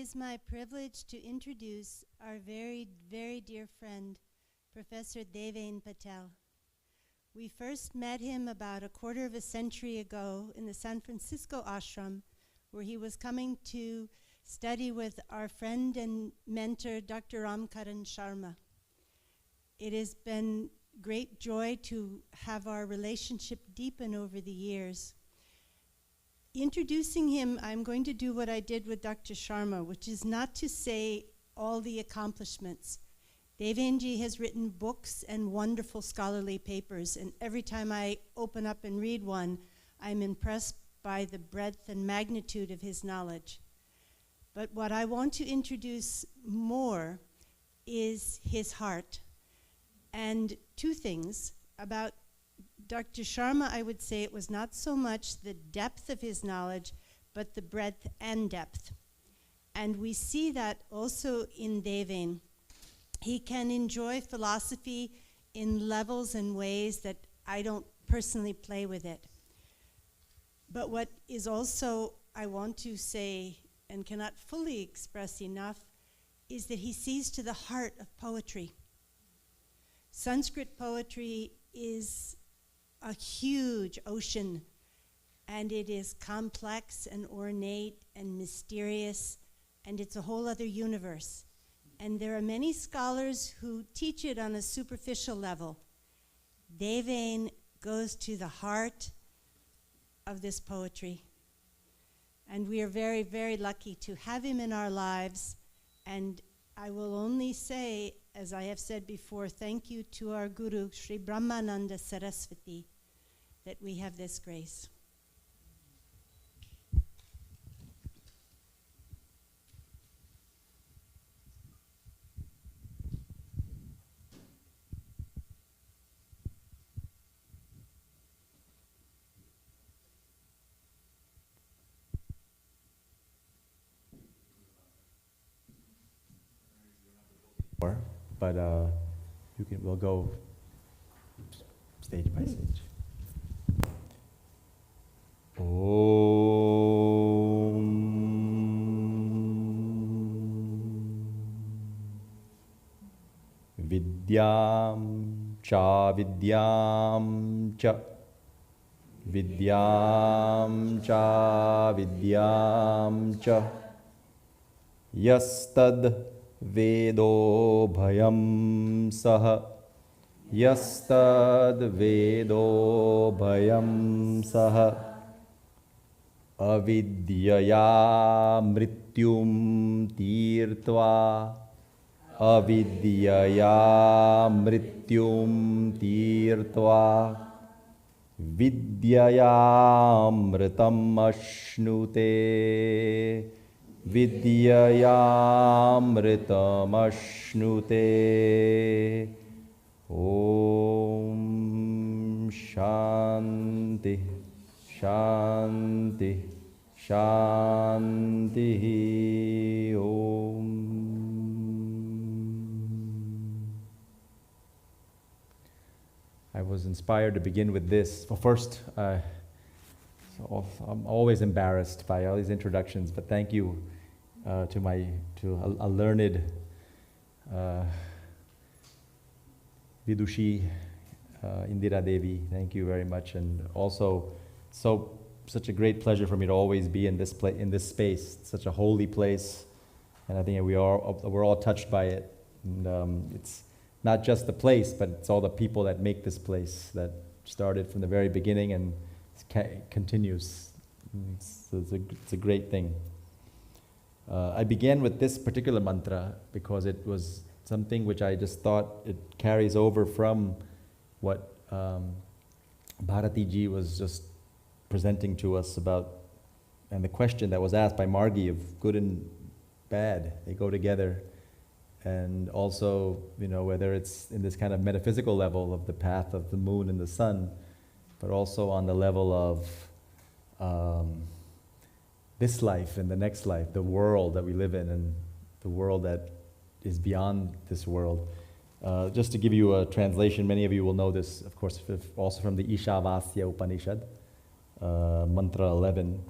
is my privilege to introduce our very, very dear friend, Professor Deven Patel. We first met him about a quarter of a century ago in the San Francisco ashram, where he was coming to study with our friend and mentor, Dr. Ramkaran Sharma. It has been great joy to have our relationship deepen over the years. Introducing him, I'm going to do what I did with Dr. Sharma, which is not to say all the accomplishments. Devenji has written books and wonderful scholarly papers, and every time I open up and read one, I'm impressed by the breadth and magnitude of his knowledge. But what I want to introduce more is his heart. And two things about Dr. Sharma, I would say it was not so much the depth of his knowledge, but the breadth and depth. And we see that also in Deven. He can enjoy philosophy in levels and ways that I don't personally play with it. But what is also, I want to say, and cannot fully express enough, is that he sees to the heart of poetry. Sanskrit poetry is a huge ocean, and it is complex and ornate and mysterious, and it's a whole other universe. And there are many scholars who teach it on a superficial level. Deven goes to the heart of this poetry. And we are very, very lucky to have him in our lives. And I will only say, as I have said before, thank you to our Guru, Sri Brahmananda Saraswati, that we have this grace. But we'll go stage by stage. Om Vidyam cha vidyam cha Vidyam cha vidyam cha Yastad Vedo bhayam saha Yastad Vedo bhayam saha Avidyaya mrityum tirtva Avidyaya mrityum tirtva Vidyaya amritam ashnute Vidyayamritam ashnute Om Shanti Shanti Shanti Om. I was inspired to begin with this. Well, first, I'm always embarrassed by all these introductions, but thank you to a learned Vidushi, Indira Devi. Thank you very much, and also such a great pleasure for me to always be in this space. It's such a holy place, and I think we're all touched by it. And it's not just the place, but it's all the people that make this place, that started from the very beginning and continues. It's a great thing. I began with this particular mantra because it was something which I just thought it carries over from what Bharati Ji was just presenting to us about, and the question that was asked by Margi of good and bad, they go together. And also, whether it's in this kind of metaphysical level of the path of the moon and the sun, but also on the level of this life and the next life, the world that we live in and the world that is beyond this world. Just to give you a translation, many of you will know this, of course, also from the Ishavasya Upanishad, Mantra 11,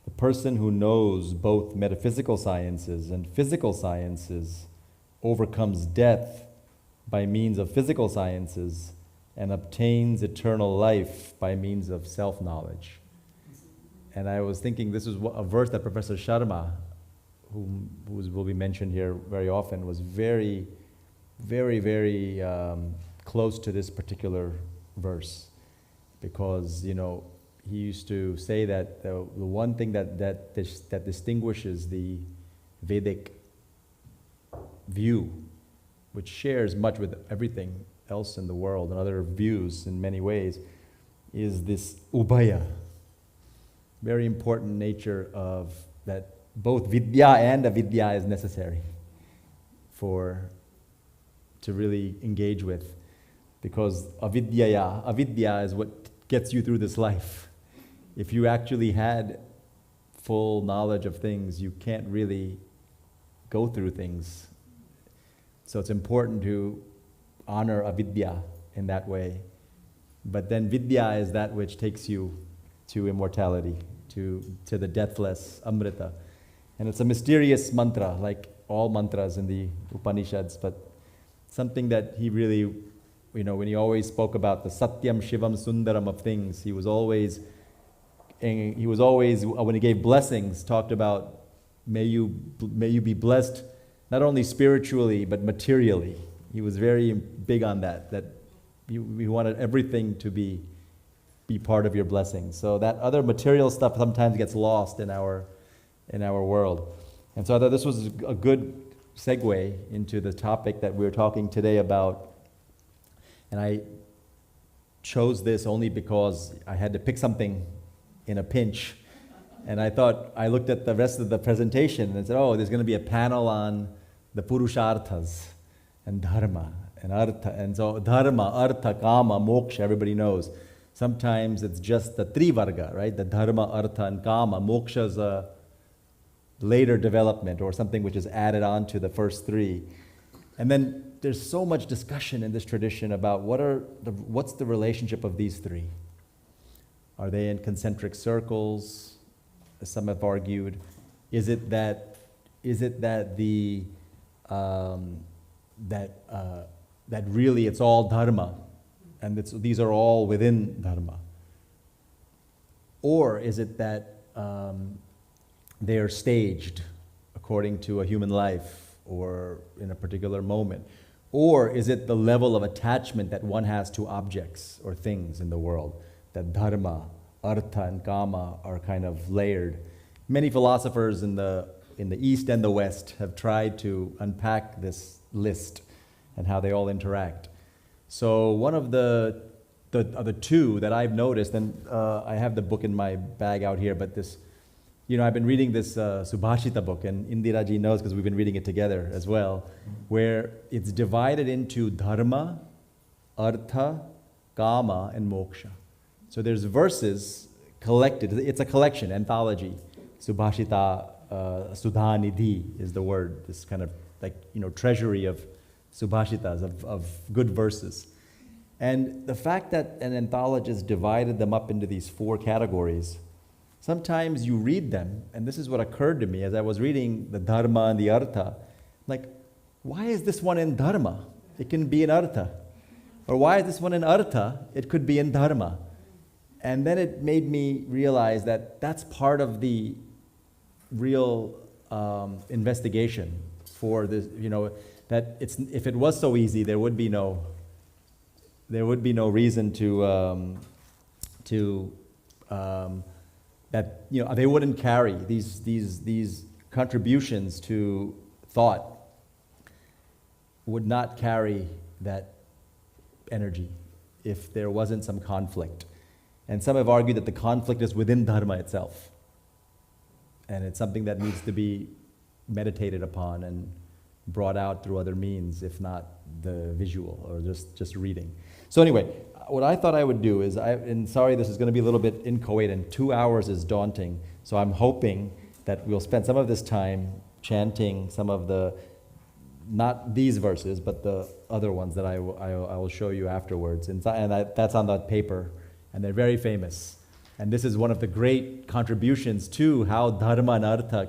The person who knows both metaphysical sciences and physical sciences overcomes death by means of physical sciences and obtains eternal life by means of self-knowledge. And I was thinking this is a verse that Professor Sharma, who will be mentioned here very often, was very, very, very close to this particular verse. Because, you know, he used to say that the one thing that distinguishes the Vedic view, which shares much with everything else in the world and other views in many ways, is this ubhaya, very important nature of that both vidya and avidya is necessary to really engage with, because avidya is what gets you through this life. If you actually had full knowledge of things, you can't really go through things. So it's important to honor avidya in that way. But then vidya is that which takes you to immortality, to the deathless Amrita. And it's a mysterious mantra, like all mantras in the Upanishads, but something that he really, you know, when he always spoke about the Satyam Shivam Sundaram of things, he was always, when he gave blessings, talked about, may you be blessed not only spiritually, but materially. He was very big on that he wanted everything to be part of your blessing. So that other material stuff sometimes gets lost in our world. And so I thought this was a good segue into the topic that we're talking today about. And I chose this only because I had to pick something in a pinch. And I looked at the rest of the presentation and said, oh, there's going to be a panel on the Purusharthas and Dharma and Artha. And so Dharma, Artha, Kama, Moksha, everybody knows. Sometimes it's just the Trivarga, right? The Dharma, Artha, and Kama. Moksha is a later development or something which is added on to the first three. And then there's so much discussion in this tradition about what's the relationship of these three. Are they in concentric circles? As some have argued. Is it that really it's all Dharma, and these are all within Dharma? Or is it that they are staged according to a human life or in a particular moment? Or is it the level of attachment that one has to objects or things in the world, that Dharma, Artha, and Kama are kind of layered? Many philosophers in the East and the West have tried to unpack this list and how they all interact. So one of the two that I've noticed, and I have the book in my bag out here, but this, you know, I've been reading this Subhashita book, and Indiraji knows because we've been reading it together as well, where it's divided into Dharma, Artha, Kama, and Moksha. So there's verses collected. It's a collection, anthology. Subhashita, Sudhanidhi is the word, this kind of like, you know, treasury of Subhashitas, of good verses. And the fact that an anthologist divided them up into these four categories, sometimes you read them, and this is what occurred to me as I was reading the Dharma and the Artha, like, why is this one in Dharma? It can be in Artha. Or why is this one in Artha? It could be in Dharma. And then it made me realize that that's part of the real investigation for this, you know, that if it was so easy, there would be no reason that, you know, they wouldn't carry these contributions to thought, would not carry that energy if there wasn't some conflict. And some have argued that the conflict is within Dharma itself. And it's something that needs to be meditated upon and brought out through other means, if not the visual or just reading. So anyway, what I thought I would do is, and sorry this is going to be a little bit inchoate, and 2 hours is daunting, so I'm hoping that we'll spend some of this time chanting some of the, not these verses, but the other ones that I will show you afterwards. And that's on that paper, and they're very famous. And this is one of the great contributions to how Dharma and Artha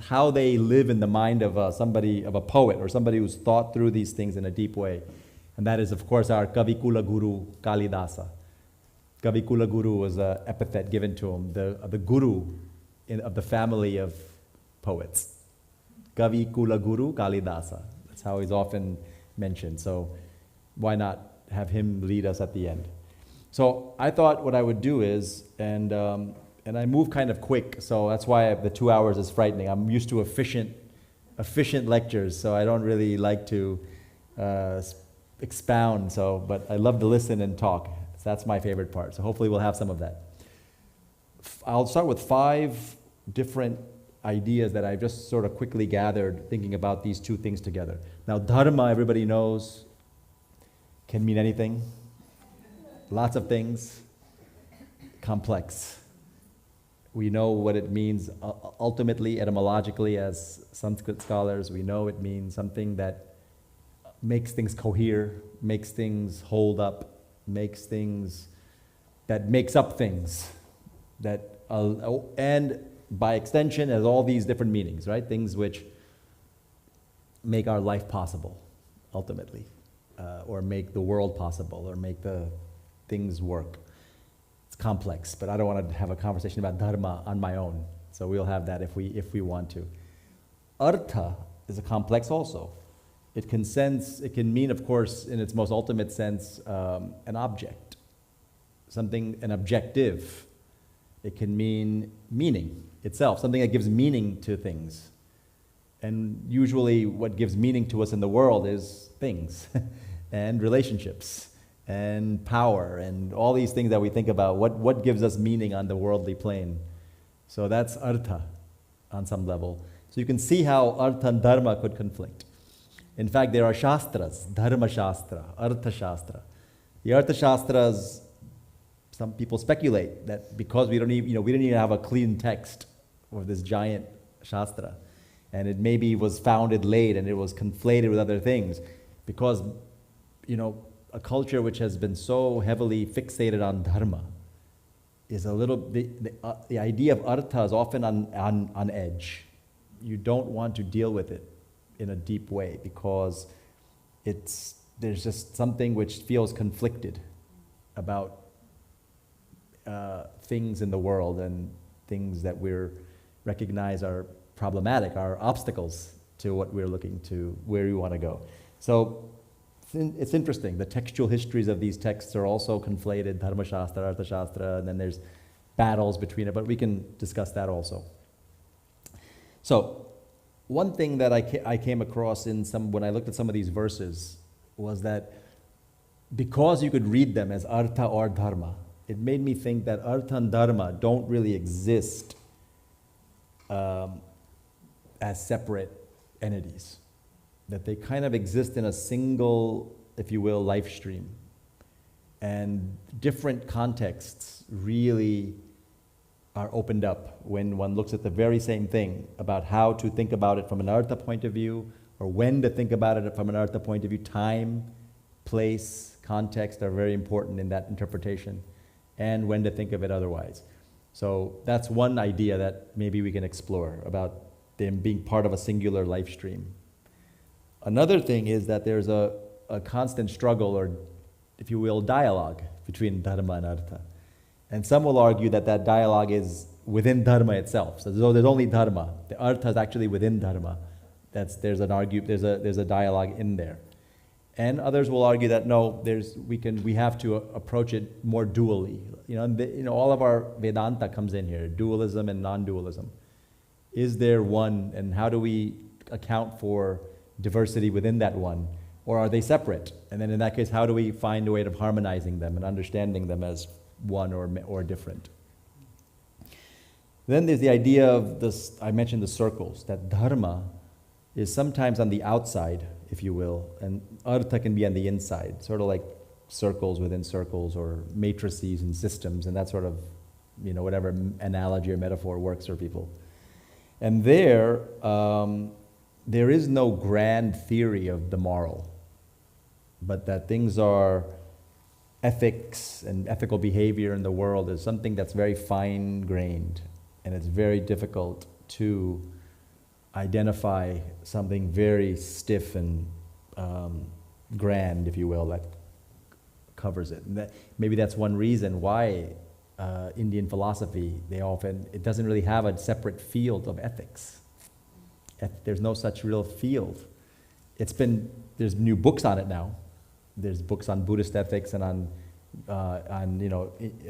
how they live in the mind of a poet or somebody who's thought through these things in a deep way. And that is, of course, our Kavikula Guru, Kalidasa. Kavikula Guru was an epithet given to him, the guru of the family of poets. Kavikula Guru, Kalidasa. That's how he's often mentioned. So why not have him lead us at the end? So I thought what I would do is, and I move kind of quick, so that's why the 2 hours is frightening. I'm used to efficient lectures, so I don't really like to expound. But I love to listen and talk. So that's my favorite part. So hopefully we'll have some of that. I'll start with 5 different ideas that I've just sort of quickly gathered thinking about these two things together. Now, dharma, everybody knows, can mean anything. Lots of things. Complex. We know what it means ultimately, etymologically, as Sanskrit scholars. We know it means something that makes things cohere, makes things hold up, makes things that makes up things, and by extension has all these different meanings, right? Things which make our life possible, ultimately, or make the world possible, or make the things work. It's complex, but I don't want to have a conversation about dharma on my own. So we'll have that if we want to. Artha is a complex also. It can mean, of course, in its most ultimate sense, an object, an objective. It can mean meaning itself, something that gives meaning to things. And usually what gives meaning to us in the world is things and relationships and power and all these things that we think about. What gives us meaning on the worldly plane? So that's Artha on some level. So you can see how Artha and Dharma could conflict. In fact, there are shastras, Dharma Shastra, Artha Shastra. The Artha Shastras, some people speculate that because we didn't even have a clean text of this giant Shastra, and it maybe was founded late and it was conflated with other things, because, a culture which has been so heavily fixated on Dharma is the idea of Artha is often on edge. You don't want to deal with it in a deep way because there's just something which feels conflicted about things in the world and things that we recognize are problematic, are obstacles to what we're looking to, where we want to go. So it's interesting. The textual histories of these texts are also conflated, Dharma Shastra, Artha Shastra, and then there's battles between it, but we can discuss that also. So one thing that I came across when I looked at some of these verses was that because you could read them as Artha or Dharma, it made me think that Artha and Dharma don't really exist as separate entities. That they kind of exist in a single, if you will, life stream. And different contexts really are opened up when one looks at the very same thing about how to think about it from an Artha point of view, or when to think about it from an Artha point of view. Time, place, context are very important in that interpretation, and when to think of it otherwise. So that's one idea that maybe we can explore about them being part of a singular life stream. Another thing is that there's a constant struggle, or if you will, dialogue between Dharma and Artha. And some will argue that dialogue is within Dharma itself. So there's only Dharma. The Artha is actually within Dharma. There's a dialogue in there. And others will argue that no, we have to approach it more dually. All of our Vedanta comes in here, dualism and non-dualism. Is there one, and how do we account for diversity within that one? Or are they separate? And then in that case, how do we find a way of harmonizing them and understanding them as one or different? Then there's the idea of this, I mentioned the circles, that Dharma is sometimes on the outside, if you will, and Artha can be on the inside, sort of like circles within circles or matrices and systems, and that sort of, whatever analogy or metaphor works for people. And there is no grand theory of the moral, but that things are ethics and ethical behavior in the world is something that's very fine-grained, and it's very difficult to identify something very stiff and grand, if you will, that covers it. And maybe that's one reason why Indian philosophy, it doesn't really have a separate field of ethics. There's no such real field. There's new books on it now. There's books on Buddhist ethics and on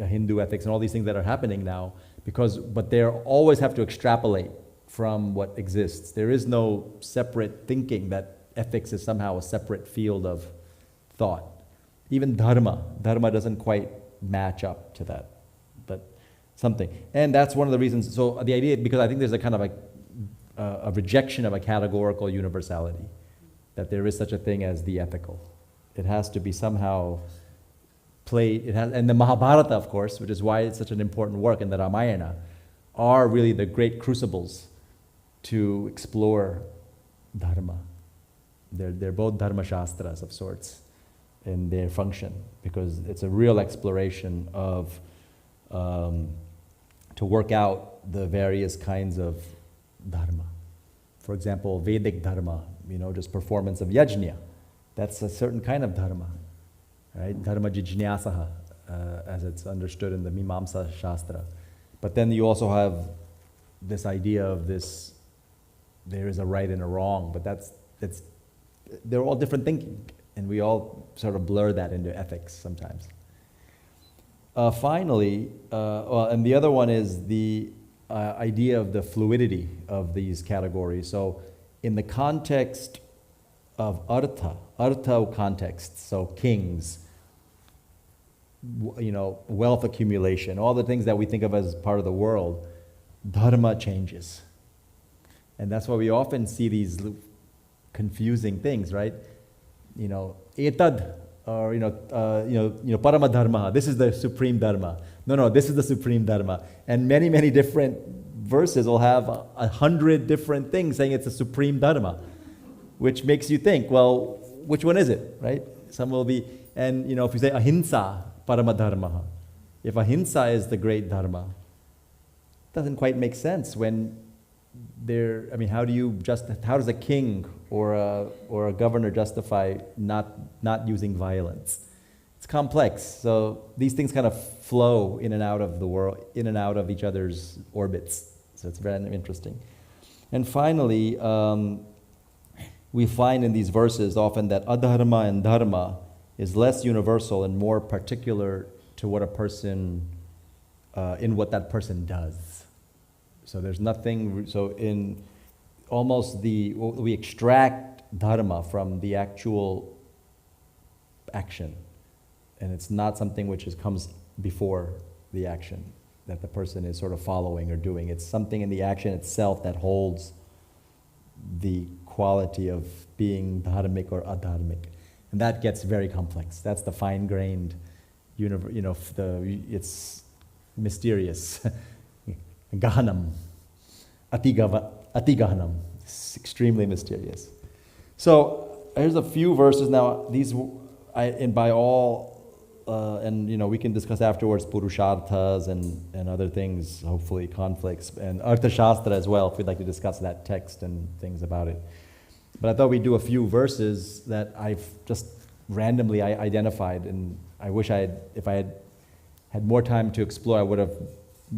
Hindu ethics and all these things that are happening now, but they always have to extrapolate from what exists. There is no separate thinking that ethics is somehow a separate field of thought. Even Dharma doesn't quite match up to that, but something. And that's one of the reasons, so the idea, because I think there's a kind of a rejection of a categorical universality, that there is such a thing as the ethical. It has to be somehow played, and the Mahabharata, of course, which is why it's such an important work, and the Ramayana, are really the great crucibles to explore Dharma. They're both Dharma Shastras of sorts in their function, because it's a real exploration of, to work out the various kinds of Dharma. For example, Vedic Dharma, just performance of yajna. That's a certain kind of Dharma, right? Dharma jijñāsaha, as it's understood in the Mimamsa Shastra. But then you also have this idea of there is a right and a wrong, but they're all different thinking, and we all sort of blur that into ethics sometimes. Finally, and the other one is the idea of the fluidity of these categories. So in the context of Artha context, so kings, wealth accumulation, all the things that we think of as part of the world, Dharma changes. And that's why we often see these confusing things, right? Etad, or Parama Dharma, this is the supreme Dharma. No, this is the supreme Dharma. And many, many different verses will have 100 different things saying it's a supreme Dharma, which makes you think, well, which one is it, right? Some will be, and if you say ahimsa, Parama Dharma, if ahimsa is the great Dharma, it doesn't quite make sense when how does a king or a governor justify not using violence? It's complex. So these things kind of flow in and out of the world, in and out of each other's orbits. So it's very interesting. And finally, we find in these verses often that adharma and dharma is less universal and more particular to what a person, in what that person does. So there's nothing, so in almost we extract dharma from the actual action. And it's not something which comes before the action that the person is sort of following or doing. It's something in the action itself that holds the quality of being dharmic or adharmic. And that gets very complex. That's the fine-grained, it's mysterious. Gahanam, atigahanam. It's extremely mysterious. So here's a few verses now. These, by all, and we can discuss afterwards purusharthas and other things, hopefully conflicts, and Artha Shastra as well, if we'd like to discuss that text and things about it. But I thought we'd do a few verses that I've just randomly identified, and I wish if I had more time to explore, I would have.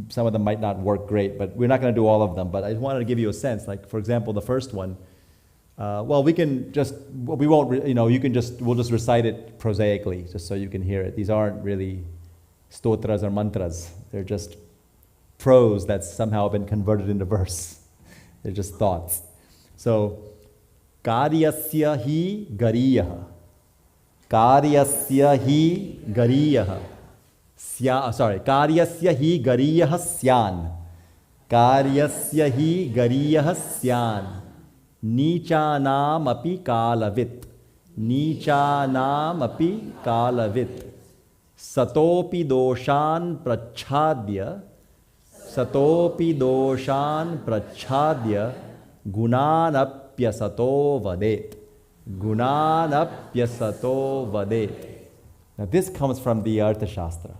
Some of them might not work great, but we're not going to do all of them. But I just wanted to give you a sense. Like, for example, the first one. We'll just recite it prosaically, just so you can hear it. These aren't really stotras or mantras. They're just prose that's somehow been converted into verse. They're just thoughts. So, karyasya hi gariyaha. Karyasya hi gariyaha. Karyasya hi gariyaha syan. Karyasya hi gariyaha syan. Nichanam api kalavit. Nichanam api kalavit. Satopi doshan prachadya. Satopi doshan prachadya. Gunanapyasato vadet. Gunanapyasato vadet. Now this comes from the Artha Shastra.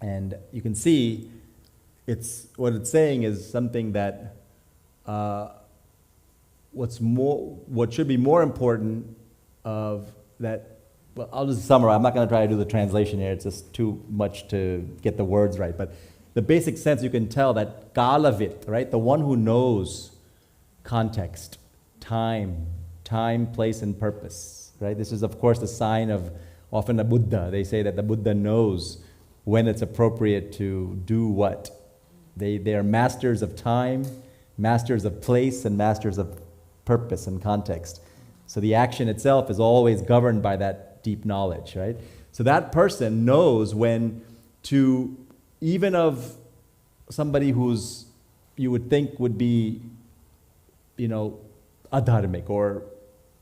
And you can see what it's saying is something that what should be more important of that, well, I'll just summarize. I'm not going to try to do the translation here. It's just too much to get the words right. But the basic sense, you can tell that Kalavit, right, the one who knows context, time, place, and purpose, right? This is, of course, the sign of often a Buddha. They say that the Buddha knows when it's appropriate to do what. They are masters of time, masters of place, and masters of purpose and context. So the action itself is always governed by that deep knowledge, right? So that person knows when to, even of somebody who's, you would think would be, adharmic or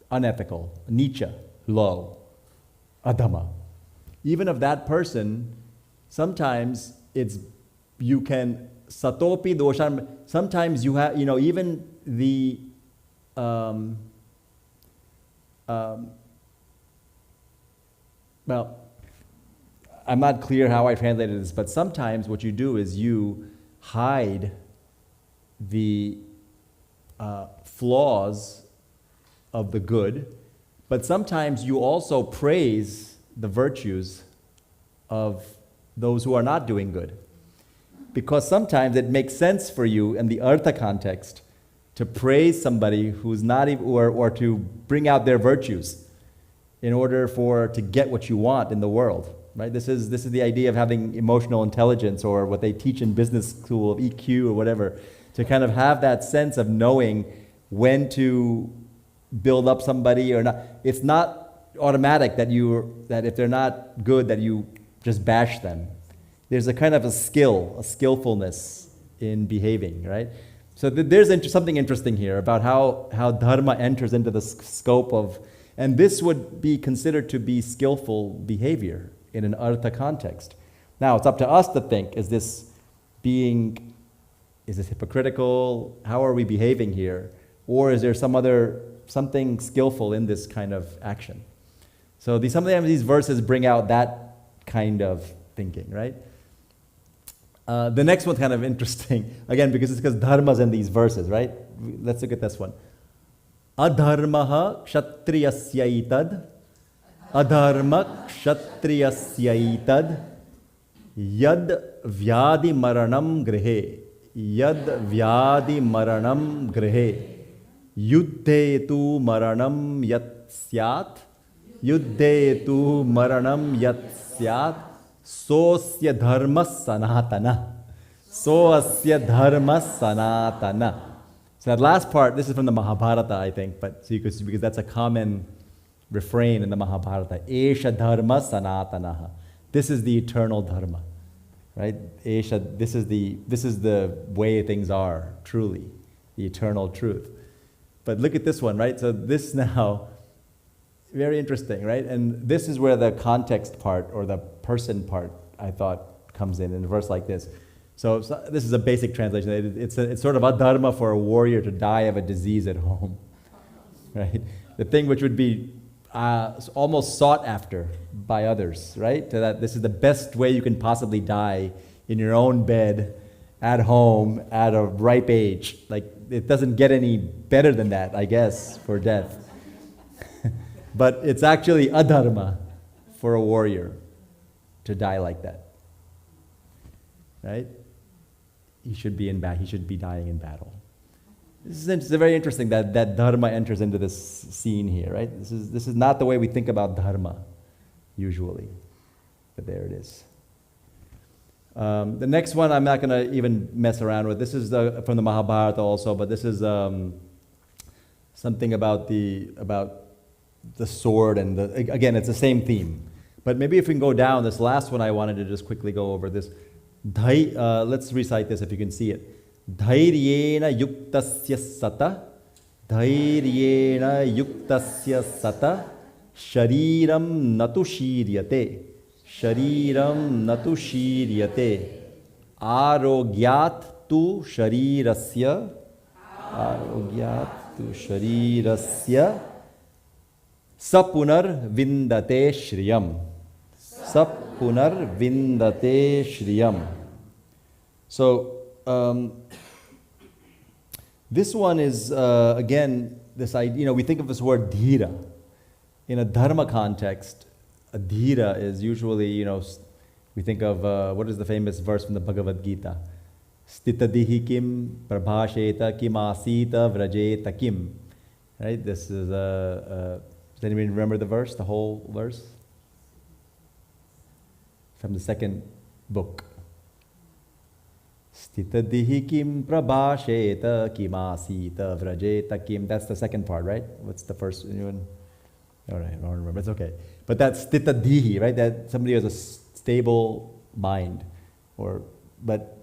unethical, Nietzsche, low, adama. Even of that person, sometimes you can, satopi dosham, sometimes you have, even the, well, I'm not clear how I translated this, but sometimes what you do is you hide the flaws of the good, but sometimes you also praise the virtues of those who are not doing good. Because sometimes it makes sense for you in the Artha context to praise somebody who's not even, or to bring out their virtues in order to get what you want in the world, right? This is the idea of having emotional intelligence, or what they teach in business school of EQ or whatever, to kind of have that sense of knowing when to build up somebody or not. It's not automatic that if they're not good, that you just bash them. There's a kind of a skillfulness in behaving, right? So there's something interesting here about how dharma enters into the scope of, and this would be considered to be skillful behavior in an Artha context. Now, it's up to us to think, is this hypocritical? How are we behaving here? Or is there something skillful in this kind of action? So sometimes these verses bring out that kind of thinking, right? The next one's kind of interesting, again, because dharma's in these verses, right? Let's look at this one. Adharmaha kshatriyasyaitad, adharma kshatriyasyaitad, yad vyadi maranam grihe, yad vyadi maranam grihe, yuddhe tu maranam yat syat, yuddhe tu maranam yat syat, Sosya dharma sanatana. Sosya dharma sanatana. So that last part, this is from the Mahabharata, I think, but so you could see, because that's a common refrain in the Mahabharata. Esha dharma sanatanaha. This is the eternal dharma, right? Esha, this is the way things are, truly, the eternal truth. But look at this one, right? So this now, very interesting, right? And this is where the context part, or the person part, I thought comes in a verse like this. So this is a basic translation. It's sort of a dharma for a warrior to die of a disease at home, right? The thing which would be almost sought after by others, right? That this is the best way you can possibly die, in your own bed, at home, at a ripe age. Like, it doesn't get any better than that, I guess, for death. But it's actually adharma for a warrior to die like that, right? He should be dying in battle. This is very interesting that dharma enters into this scene here, right? This is not the way we think about dharma usually, but there it is. The next one I'm not going to even mess around with. This is from the Mahabharata also, but this is something about the sword, and again, it's the same theme. But maybe if we can go down, this last one I wanted to just quickly go over this. Let's recite this if you can see it. Dhairyena yuktasya sata, dhairyena yuktasya sata, shariram natu shiryate, shariram natu shiryate, arogyat tu sharirasya, arogyat tu sharirasya, sapunar vindate shriyam, Sap punar vindate shriyam. So, this one is, again, this idea, we think of this word dhira. In a dharma context, a dhira is usually, we think of, what is the famous verse from the Bhagavad Gita? Stitadihi kim prabhasheta kim asita vrajeta kim. Right? This is, does anybody remember the verse, the whole verse? From the second book. Stitadihi kim prabhasheta kim asita vrajeta kim. That's the second part, right? What's the first? Anyone? All right, I don't remember. It's okay. But that's stitadihi, right? That somebody has a stable mind, but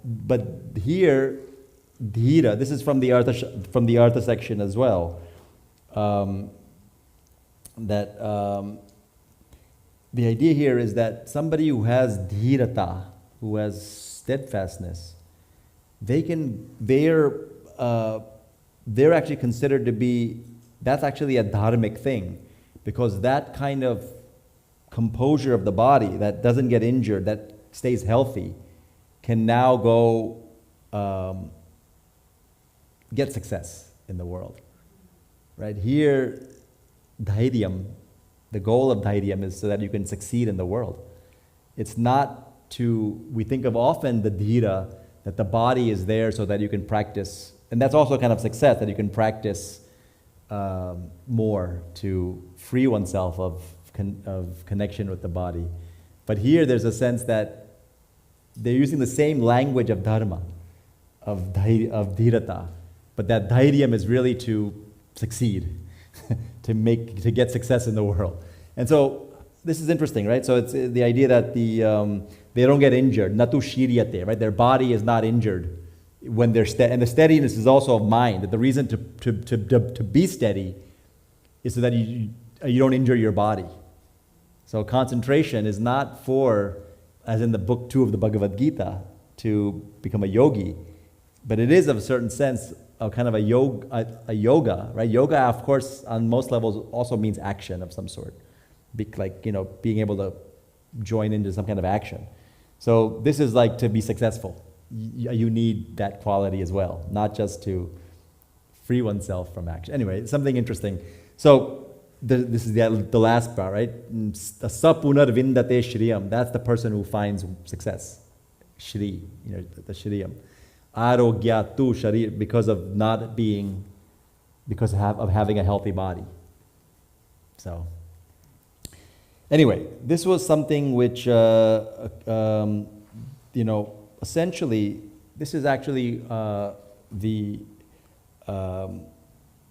here, dhira. This is from the Artha section as well. The idea here is that somebody who has dhirata, who has steadfastness, they're actually considered to be, that's actually a dharmic thing, because that kind of composure of the body that doesn't get injured, that stays healthy, can now go get success in the world. Right here, dhairyam, the goal of dhairyam is so that you can succeed in the world. It's not we think of often the dhira, that the body is there so that you can practice, and that's also kind of success, that you can practice more to free oneself of connection with the body. But here there's a sense that they're using the same language of dharma, of dhirata, but that dhairyam is really to succeed, to get success in the world. And so this is interesting, right? So it's the idea that they don't get injured, natu shiryate, right? Their body is not injured when they're steady, and the steadiness is also of mind. That the reason to be steady is so that you don't injure your body. So concentration is not for, as in the book 2 of the Bhagavad Gita, to become a yogi, but it is of a certain sense a kind of a yoga, right? Yoga, of course, on most levels also means action of some sort, being able to join into some kind of action. So this is like to be successful. You need that quality as well, not just to free oneself from action. Anyway, something interesting. So this is the last part, right? Sapunar vindate shriyam. That's the person who finds success. Shri, the shriyam. Arogya tu sharir, because of having a healthy body. So, anyway, this was something which, essentially, this is actually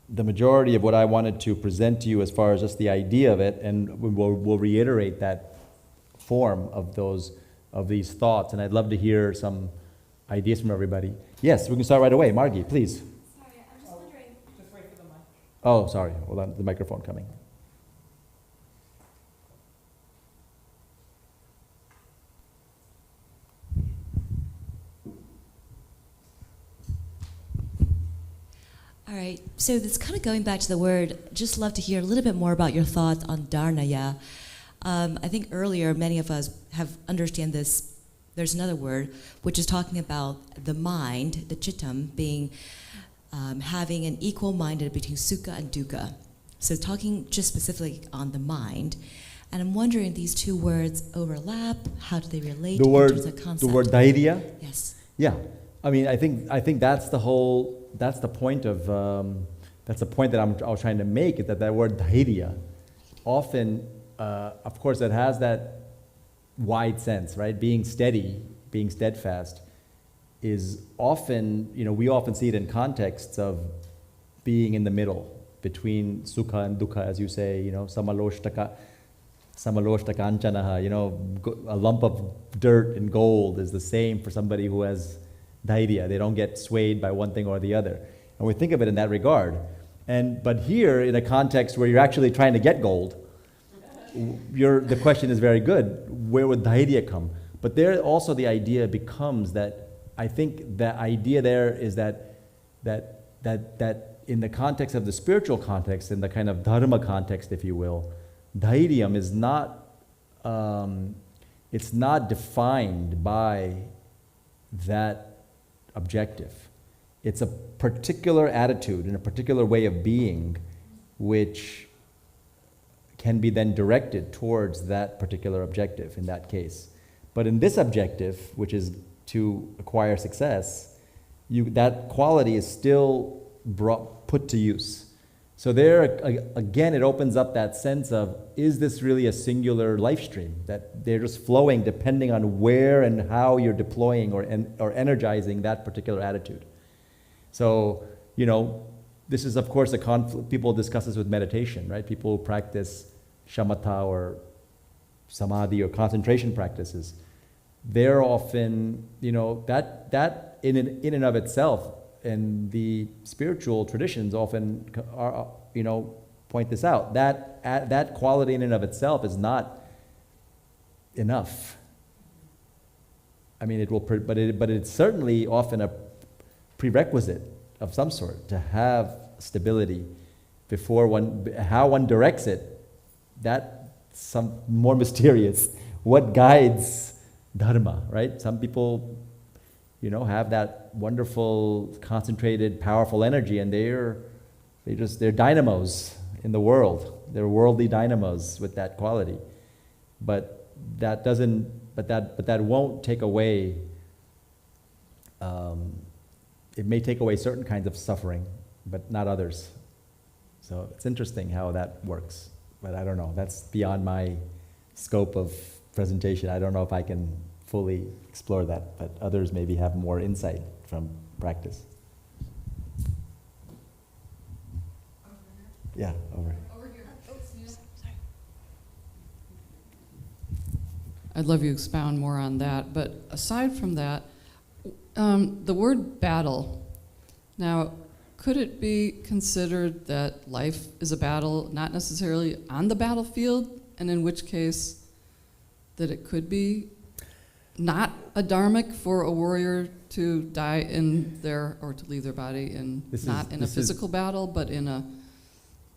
the majority of what I wanted to present to you as far as just the idea of it, and we'll reiterate that form of these thoughts. And I'd love to hear some ideas from everybody. Yes, we can start right away. Margie, please. Sorry, I'm just wondering. Just wait for the mic. Oh, sorry. Hold on, the microphone coming. All right, so it's kind of going back to the word. Just love to hear a little bit more about your thoughts on dharnaya. I think earlier many of us have understand this. There's another word which is talking about the mind, the chittam, being having an equal minded between sukha and dukkha. So talking just specifically on the mind, and I'm wondering these two words overlap. How do they relate in terms of concept? The word dhairya. Yes. Yeah, I mean, I think that's the whole. That's the point that's the point that I was trying to make, is that word dhairya, often, of course, it has that wide sense, right? Being steady, being steadfast, is often, we often see it in contexts of being in the middle between sukha and dukkha, as you say, samaloshtaka anchanaha, a lump of dirt and gold is the same for somebody who has dhairya. They don't get swayed by one thing or the other. And we think of it in that regard. But here, in a context where you're actually trying to get gold, the question is very good. Where would dhairya come? But there also the idea becomes that, I think the idea there is that in the context of the spiritual context, in the kind of dharma context, if you will, dhairyam is not it's not defined by that objective. It's a particular attitude and a particular way of being which can be then directed towards that particular objective in that case. But in this objective, which is to acquire success, that quality is still put to use. So there, again, it opens up that sense of, is this really a singular life stream? That they're just flowing depending on where and how you're deploying or energizing that particular attitude. So, this is, of course, a conflict. People discuss this with meditation, right? People who practice shamatha or samadhi or concentration practices. They're often, that in and of itself, and the spiritual traditions often are, point this out. That quality in and of itself is not enough. I mean, but it's certainly often a prerequisite of some sort to have stability before how one directs it. That's some more mysterious. What guides Dharma, right? Some people, have that wonderful, concentrated, powerful energy, and they're dynamos in the world. They're worldly dynamos with that quality. But that won't take away. It may take away certain kinds of suffering, but not others. So it's interesting how that works. But I don't know. That's beyond my scope of presentation. I don't know if I can fully explore that, but others maybe have more insight from practice. Yeah, over here. I'd love you to expound more on that. But aside from that, the word battle. Now, could it be considered that life is a battle, not necessarily on the battlefield, and in which case that it could be not a dharmic for a warrior to die or to leave their body in a physical battle, but in a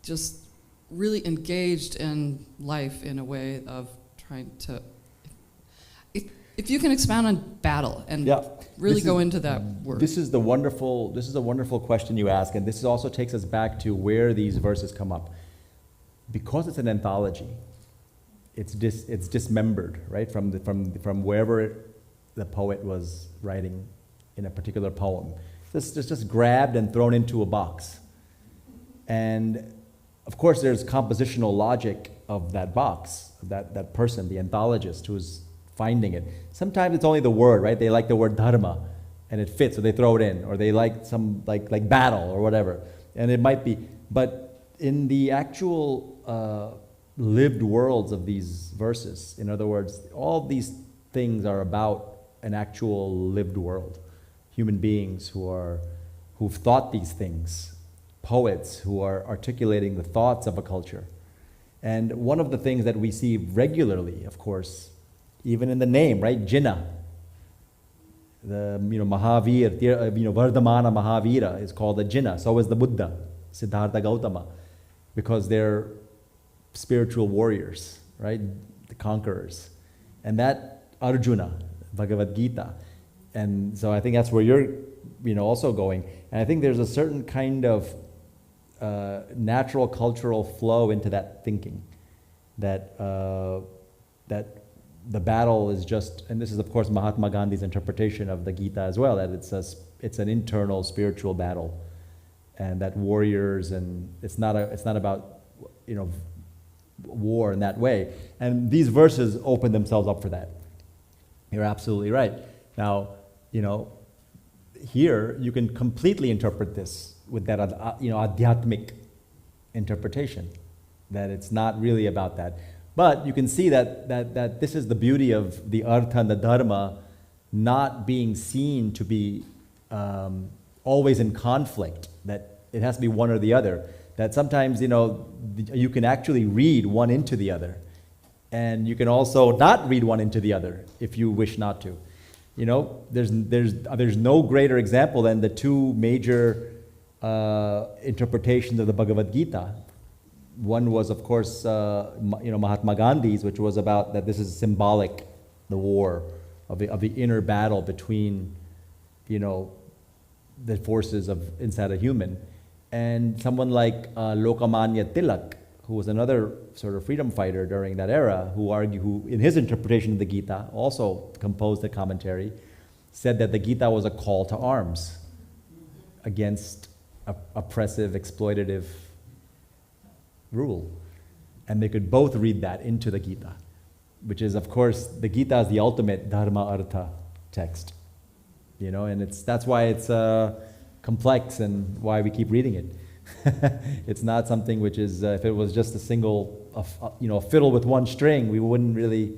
just really engaged in life in a way of trying to. If you can expound on battle and really go into that word. This is a wonderful question you ask, and this also takes us back to where these verses come up. Because it's an anthology, it's dismembered, right, from wherever the poet was writing in a particular poem. It's just grabbed and thrown into a box. And of course there's compositional logic of that box, that person, the anthologist who's finding it. Sometimes it's only the word, right? They like the word dharma and it fits, so they throw it in, or they like some like battle or whatever. And it might be, but in the actual lived worlds of these verses, in other words, all these things are about an actual lived world. Human beings who've thought these things, poets who are articulating the thoughts of a culture. And one of the things that we see regularly, of course, even in the name, right? Jinnah. The Mahavir, Vardhamana Mahavira is called a Jinnah. So is the Buddha, Siddhartha Gautama, because they're spiritual warriors, right? The conquerors. And that Arjuna, Bhagavad Gita. And so I think that's where you're also going. And I think there's a certain kind of natural cultural flow into that thinking that the battle is just, and this is of course Mahatma Gandhi's interpretation of the Gita as well, that it's an internal spiritual battle, and that warriors, and it's not about war in that way. And these verses open themselves up for that. You're absolutely right. Now, here you can completely interpret this with that adhyatmic interpretation, that it's not really about that. But you can see that this is the beauty of the Artha and the Dharma not being seen to be always in conflict, that it has to be one or the other. That sometimes, you can actually read one into the other. And you can also not read one into the other if you wish not to. There's no greater example than the two major interpretations of the Bhagavad Gita. One was, of course, Mahatma Gandhi's, which was about that this is symbolic the war, of the inner battle between, the forces of inside a human. And someone like Lokamanya Tilak, who was another sort of freedom fighter during that era, who in his interpretation of the Gita also composed a commentary, said that the Gita was a call to arms against oppressive, exploitative rule. And they could both read that into the Gita, which is, of course, the Gita is the ultimate Dharma Artha text. And that's why it's complex and why we keep reading it. It's not something which is, if it was just a single, a fiddle with one string, we wouldn't really,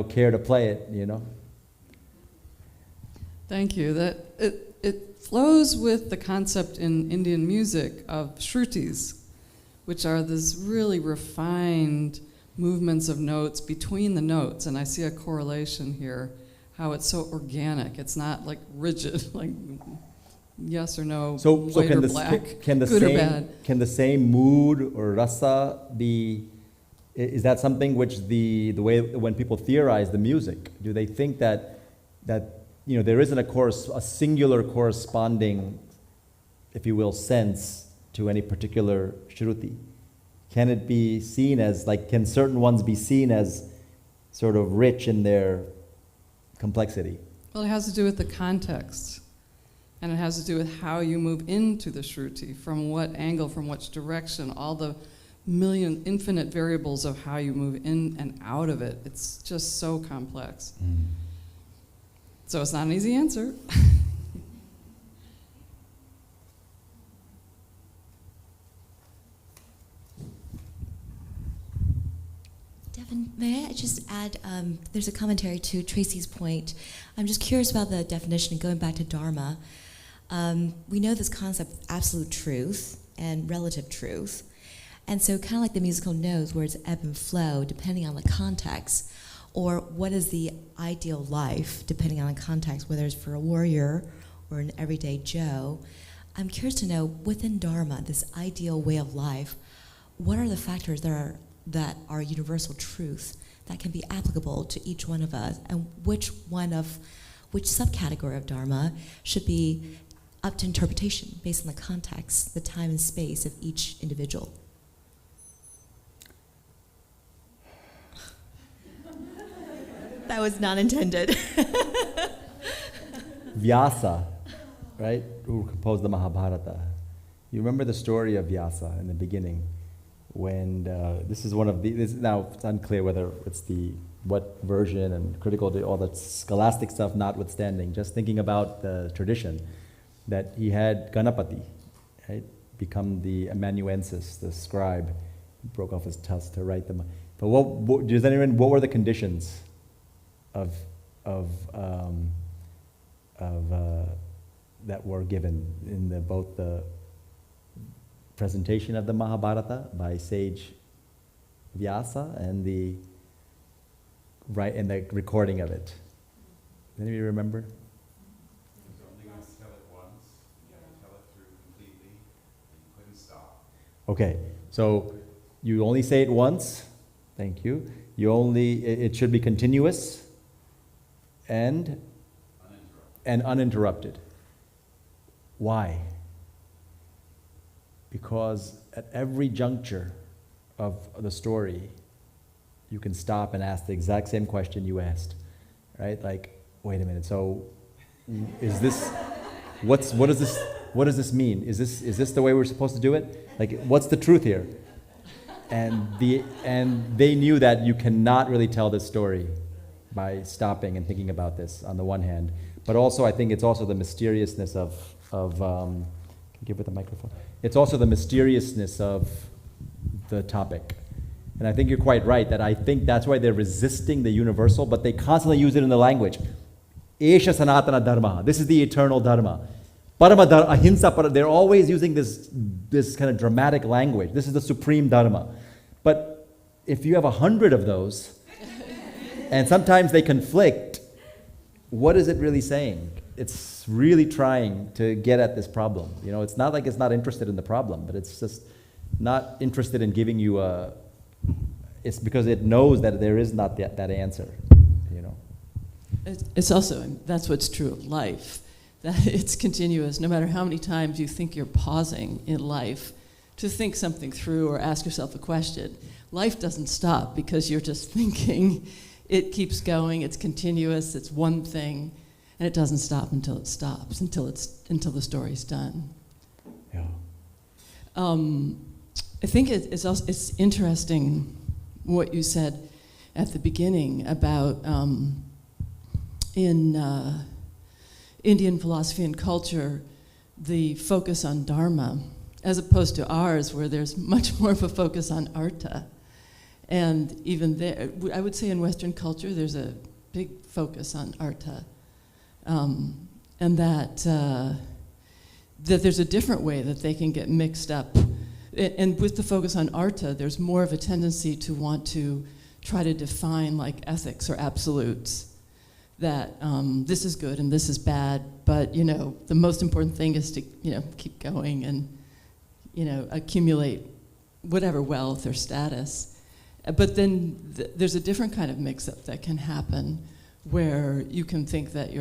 care to play it, Thank you. That it flows with the concept in Indian music of shrutis, which are this really refined movements of notes between the notes, and I see a correlation here, how it's so organic. It's not like rigid, like yes or no, white or black, good or bad. Can the same mood or rasa be? Is that something which the way when people theorize the music, do they think that there isn't a singular corresponding, if you will, sense to any particular shruti? Can it be seen as, can certain ones be seen as sort of rich in their complexity? Well, it has to do with the context. And it has to do with how you move into the shruti, from what angle, from which direction, all the infinite variables of how you move in and out of it. It's just so complex. So it's not an easy answer. Deven, may I just add, there's a commentary to Tracy's point. I'm just curious about the definition, going back to Dharma. We know this concept of absolute truth and relative truth. And so kind of like the musical notes, where it's ebb and flow, depending on the context, or what is the ideal life, depending on the context, whether it's for a warrior or an everyday Joe. I'm curious to know, within Dharma, this ideal way of life, what are the factors that are universal truth that can be applicable to each one of us, and which subcategory of Dharma should be up to interpretation based on the context, the time and space of each individual? That was not intended. Vyasa, right, who composed the Mahabharata. You remember the story of Vyasa in the beginning, when this is one of the, now it's unclear whether it's what version and critical, all the scholastic stuff notwithstanding, just thinking about the tradition, that he had Ganapati, right, become the amanuensis, the scribe, broke off his tusk to write them. But what were the conditions of that were given in both the presentation of the Mahabharata by sage Vyasa and the recording of it? Anybody remember? He was only going to tell it once. You had to tell it through completely. You couldn't stop. Okay, so you only say it once. Thank you. It should be continuous and uninterrupted. Why? Because at every juncture of the story, you can stop and ask the exact same question you asked, right? Like, wait a minute. So, is this? What does this mean? Is this the way we're supposed to do it? Like, what's the truth here? And they knew that you cannot really tell this story by stopping and thinking about this on the one hand, but also I think it's also the mysteriousness of can you give it the microphone? It's also the mysteriousness of the topic. And I think you're quite right that I think that's why they're resisting the universal, but they constantly use it in the language. Esha sanatana dharma. This is the eternal dharma. Parama dharma, ahimsa, they're always using this kind of dramatic language. This is the supreme dharma. But if you have 100 of those, and sometimes they conflict, what is it really saying? It's really trying to get at this problem. It's not like it's not interested in the problem, but it's just not interested in giving you it's because it knows that there is not that answer. It's also, that's what's true of life, that it's continuous. No matter how many times you think you're pausing in life to think something through or ask yourself a question, life doesn't stop because you're just thinking. It keeps going, it's continuous, it's one thing, and it doesn't stop until it stops, until the story's done. Yeah. I think it's interesting what you said at the beginning about in Indian philosophy and culture, the focus on Dharma, as opposed to ours, where there's much more of a focus on Artha. And even there, I would say in Western culture, there's a big focus on Artha. And that there's a different way that they can get mixed up. And with the focus on Artha, there's more of a tendency to want to try to define like ethics or absolutes. That this is good and this is bad, but the most important thing is to keep going and accumulate whatever wealth or status. But then there's a different kind of mix-up that can happen, where you can think that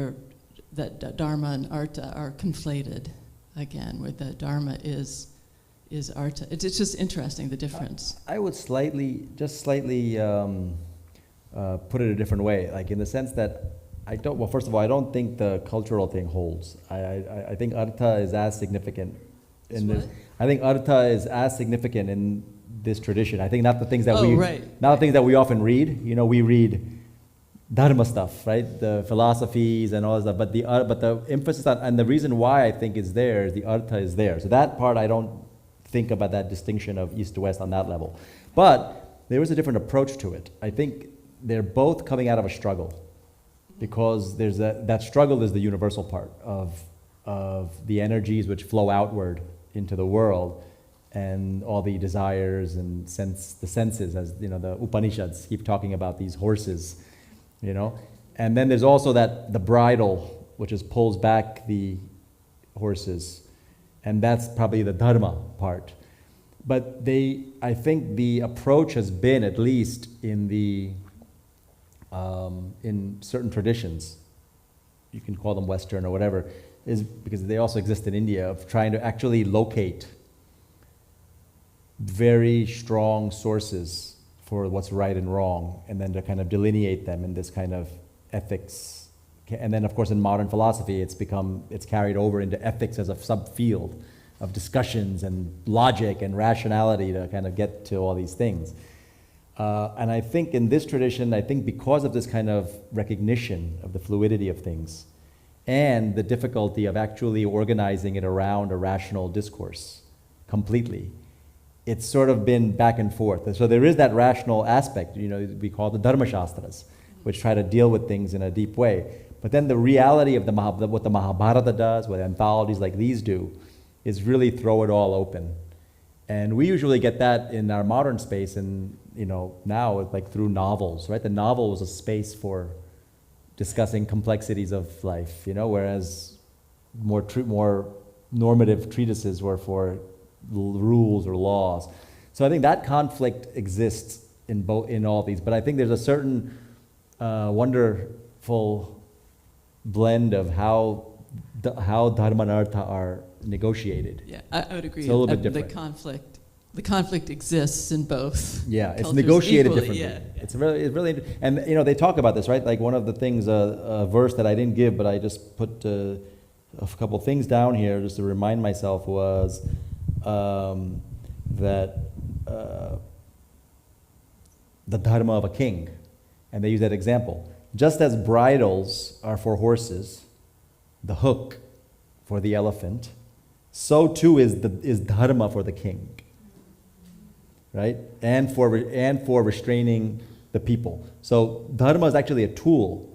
that Dharma and Artha are conflated again, where the Dharma is Artha. It's just interesting, the difference. I would slightly put it a different way, like in the sense that first of all, I don't think the cultural thing holds. I think Artha is as significant in this. I think Artha is as significant in this tradition. I think not the things that the things that we often read. We read Dharma stuff, right? The philosophies and all that. But the emphasis on, and the reason why I think it's there is the Artha is there. So that part I don't think about that distinction of east to west on that level. But there is a different approach to it. I think they're both coming out of a struggle, because that struggle is the universal part of the energies which flow outward into the world, and all the desires and the senses, as the Upanishads keep talking about these horses, and then there's also the bridle, which pulls back the horses, and that's probably the Dharma part. But I think the approach has been, at least in certain traditions, you can call them Western or whatever, is because they also exist in India, of trying to actually locate very strong sources for what's right and wrong, and then to kind of delineate them in this kind of ethics. And then, of course, in modern philosophy, it's carried over into ethics as a subfield of discussions and logic and rationality to kind of get to all these things. And I think in this tradition, because of this kind of recognition of the fluidity of things and the difficulty of actually organizing it around a rational discourse completely, it's sort of been back and forth. And so there is that rational aspect, we call the Dharma Shastras, which try to deal with things in a deep way. But then the reality of what the Mahabharata does, what anthologies like these do, is really throw it all open. And we usually get that in our modern space, and now it's like through novels, right? The novel was a space for discussing complexities of life, whereas more normative treatises were for rules or laws. So I think that conflict exists in all these. But I think there's a certain wonderful blend of how Dharma and Artha are negotiated. Yeah, I would agree. It's a little bit different. The conflict exists in both. Yeah, it's negotiated equally, differently. Yeah. It's really, and they talk about this, right? Like one of the things, a verse that I didn't give, but I just put a couple things down here just to remind myself, was that the dharma of a king, and they use that example. Just as bridles are for horses, the hook for the elephant, so too is dharma for the king, right? And for restraining the people. So dharma is actually a tool.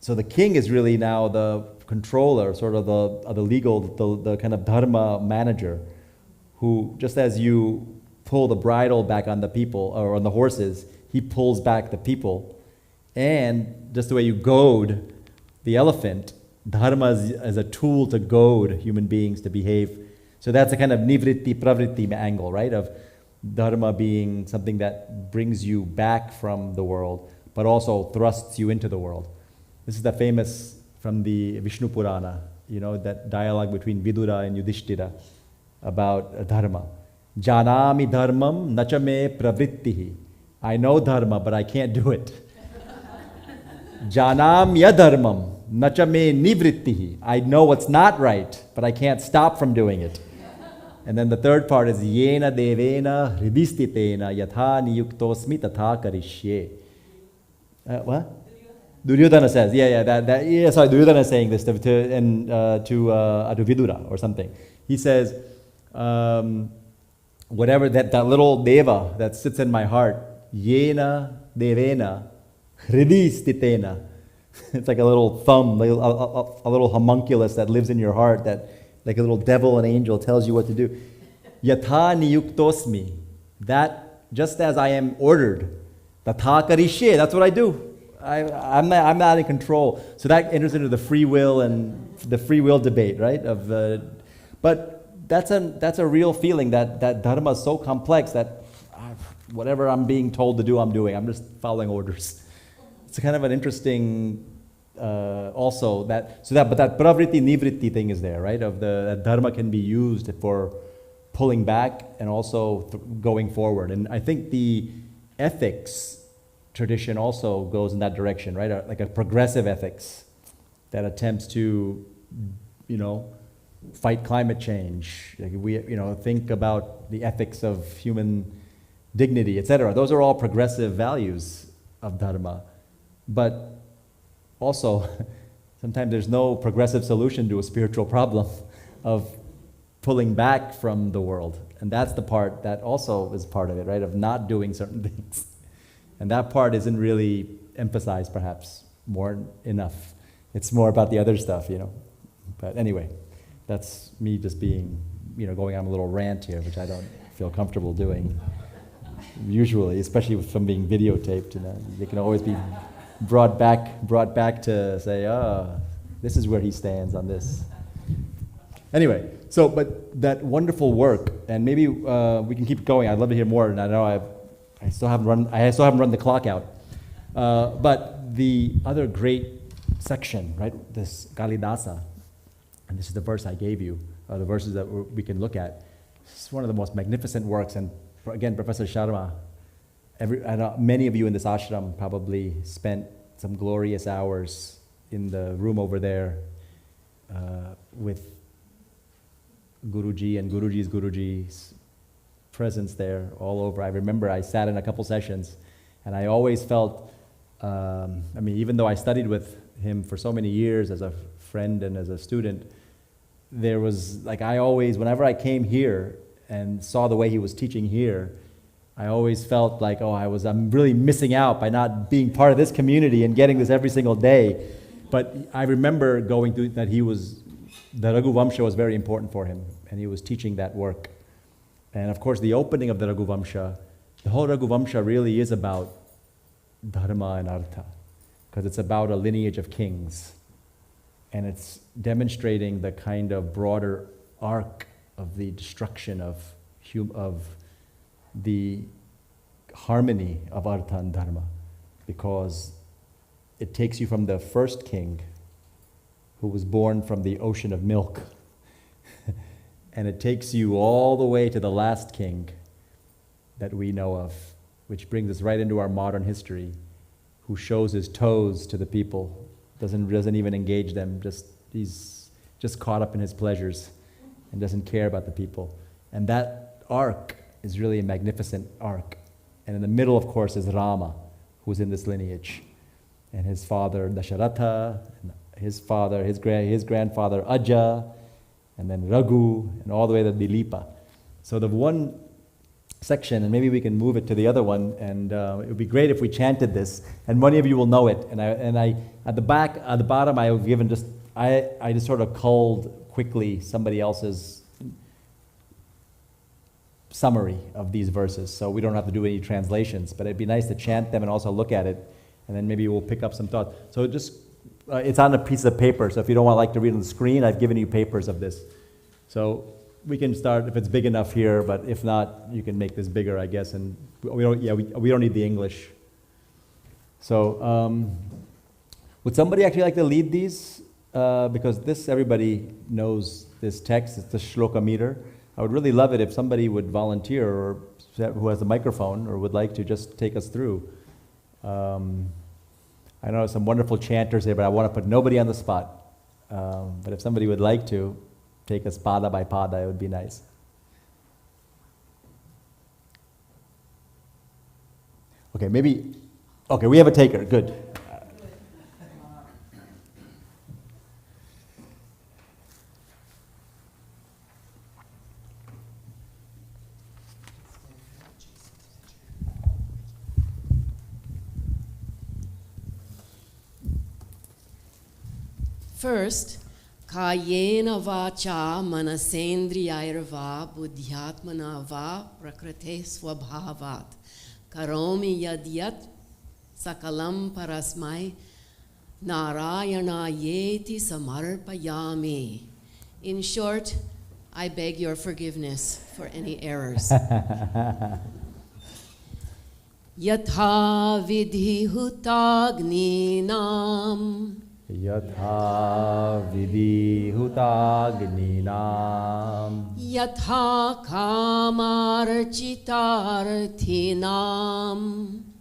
So the king is really now the controller, sort of the legal, the kind of dharma manager, who, just as you pull the bridle back on the people or on the horses, he pulls back the people. And just the way you goad the elephant, dharma is a tool to goad human beings to behave. So that's a kind of nivritti pravritti angle, right? Of dharma being something that brings you back from the world, but also thrusts you into the world. This is the famous from the Vishnu Purana, that dialogue between Vidura and Yudhishthira about dharma. Janami dharmam nachame pravrittihi. I know dharma, but I can't do it. Janamya dharmam nachame nivrittihi. I know what's not right, but I can't stop from doing it. And then the third part is yena devena hridistitena yatha niyuktosmi tatha karishye. What? Duryodhana says, Duryodhana is saying this to Vidura or something. He says, whatever that little deva that sits in my heart, yena devena hridistitena. It's like a little thumb, like a little homunculus that lives in your heart, that like a little devil and angel tells you what to do. Yatha niyuktosmi. That just as I am ordered, tatha karishye, that's what I do. I'm not in control. So that enters into the free will and the free will debate, right? But that's a real feeling that dharma is so complex that whatever I'm being told to do, I'm doing. I'm just following orders. It's kind of an interesting also but that pravritti nivritti thing is there, right? That dharma can be used for pulling back and also going forward. And I think the ethics tradition also goes in that direction, right? Like a progressive ethics that attempts to, fight climate change. Like we, think about the ethics of human dignity, etc. Those are all progressive values of dharma. But also, sometimes there's no progressive solution to a spiritual problem of pulling back from the world. And that's the part that also is part of it, right? Of not doing certain things. And that part isn't really emphasized, perhaps, more enough. It's more about the other stuff, But anyway, that's me just being, going on a little rant here, which I don't feel comfortable doing. Usually, especially from being videotaped, they can always be brought back to say, this is where he stands on this. Anyway, but that wonderful work, and maybe we can keep going. I'd love to hear more, and I know I still haven't run the clock out. But the other great section, right, this Kalidasa, and this is the verse I gave you, the verses that we can look at. It's one of the most magnificent works, and again, Professor Sharma, I know many of you in this ashram probably spent some glorious hours in the room over there with Guruji and Guruji's presence there all over. I remember I sat in a couple sessions, and I always felt, even though I studied with him for so many years as a friend and as a student, there was, whenever I came here and saw the way he was teaching here, I always felt like, I'm really missing out by not being part of this community and getting this every single day. But I remember going through that the Raghu Vamsha was very important for him, and he was teaching that work. And of course, the opening of the Raghu Vamsha, the whole Raghu Vamsha really is about Dharma and Artha, because it's about a lineage of kings. And it's demonstrating the kind of broader arc of the destruction of the harmony of Artha and Dharma, because it takes you from the first king who was born from the ocean of milk, and it takes you all the way to the last king that we know of, which brings us right into our modern history, who shows his toes to the people, doesn't even engage them, he's just caught up in his pleasures and doesn't care about the people. And that arc is really a magnificent arc. And in the middle, of course, is Rama, who's in this lineage, and his father Dasharatha, and his grandfather Aja, and then Raghu, and all the way to Dilipa. So the one section, and maybe we can move it to the other one, and it would be great if we chanted this, and many of you will know it. And I at the bottom, I have given I just sort of culled quickly somebody else's summary of these verses, so we don't have to do any translations, but it'd be nice to chant them and also look at it, and then maybe we'll pick up some thoughts. So just, it's on a piece of paper, so if you don't want to read on the screen, I've given you papers of this. So we can start if it's big enough here, but if not, you can make this bigger, I guess, and we don't need the English. So Would somebody actually like to lead these? Because this, everybody knows this text, it's the shloka meter. I would really love it if somebody would volunteer, or who has a microphone, or would like to just take us through. I know some wonderful chanters here, but I want to put nobody on the spot. But if somebody would like to take us pada by pada, it would be nice. Okay, maybe, okay, we have a taker, good. First, kayena vacha manasendriyairva buddhyatmana va prakrite swabhavat karomi yadyat sakalam parasmai narayana yeti samarpayami. In short, I beg your forgiveness for any errors. Yatha vidhi hutagninam Yatha vidhi hutagninam Yatha kamarchitarthinam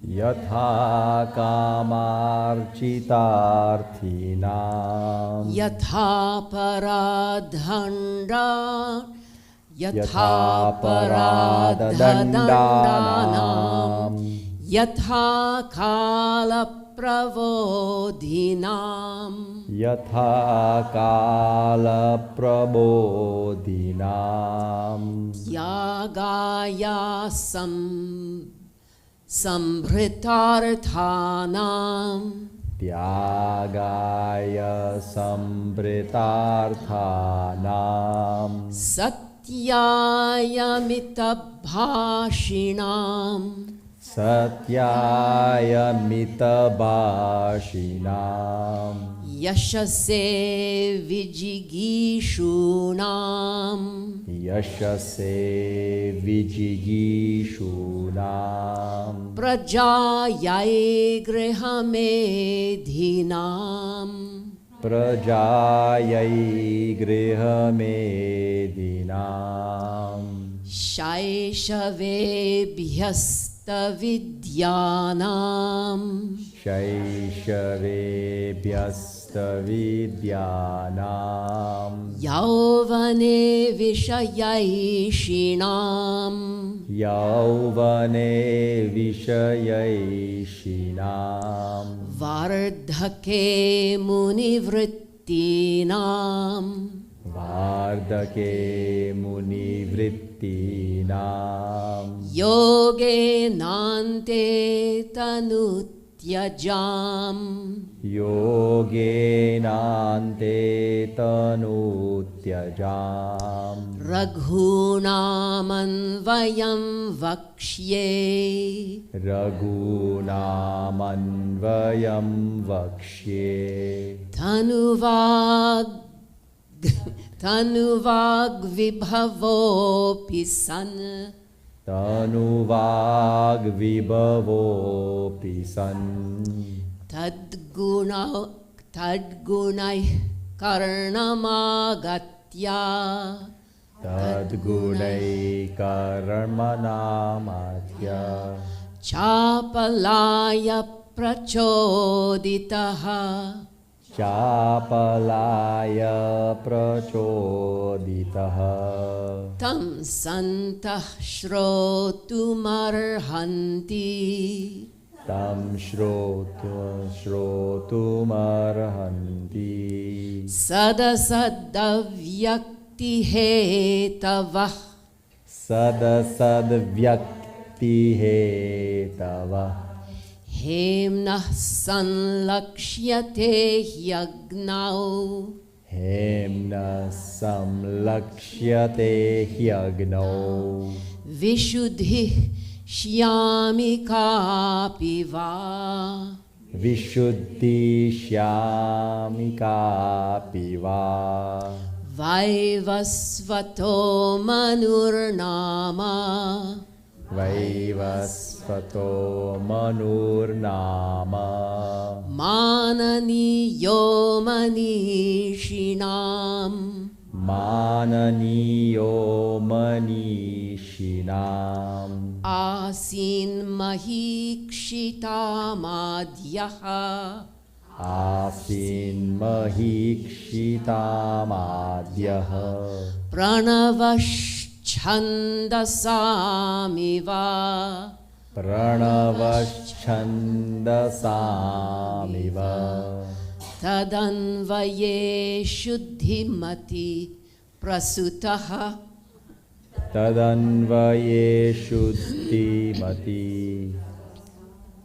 Yatha kamarchitarthinam Yatha paradhanda Yatha paradhandanam Yatha kala pravodhinam Yatha kala prabodhinam Yagaya sambhritarthanam Tyagaya sambritarthanam Satyaya mitabhashinam Satyaya mitabhashinam Yashase vijigishunam Yashase vijigishunam Prajayai grihamedhinam Prajayai grihamedhinam Shaishavedhyastavidyanam Shaishavedhyastavidyanam Yauvane vishayaishinam Yauvane vishayaishinam Vardhake munivrittinam Vardhake munivrittinam Yoge nante tanutyajam Yoge nante tanutyajam Raghunamanvayam vakshye Raghunamanvayam vakshye Tanuvag vibhavopi san Tanuvag vibhavopi san Tadgunai karnamagatya Tadgunai karmanamatya Chapalaya prachoditaha Chapalaya prachoditaha Tam santah shrotumarhanti Tam shrotumarhanti Sadasaddavyakti hetavah Sadasadvyakti hetavah Hemnah sanlakshyate yagnau Hemna samlaksyate hyagno Vishuddhi shyamika piva Vishuddhi shyamika piva Vaivasvato manurnama Vaivasvato manurnama Mananiyo manishinam. Mananiyo manishinam. Asin mahikshitamadyaha. Asin mahikshitamadyaha. Pranavaschandasamiva. Pranavaschandasamiva. Tadanvaye shuddhimati prasutaha. Tadanvaye shuddhimati.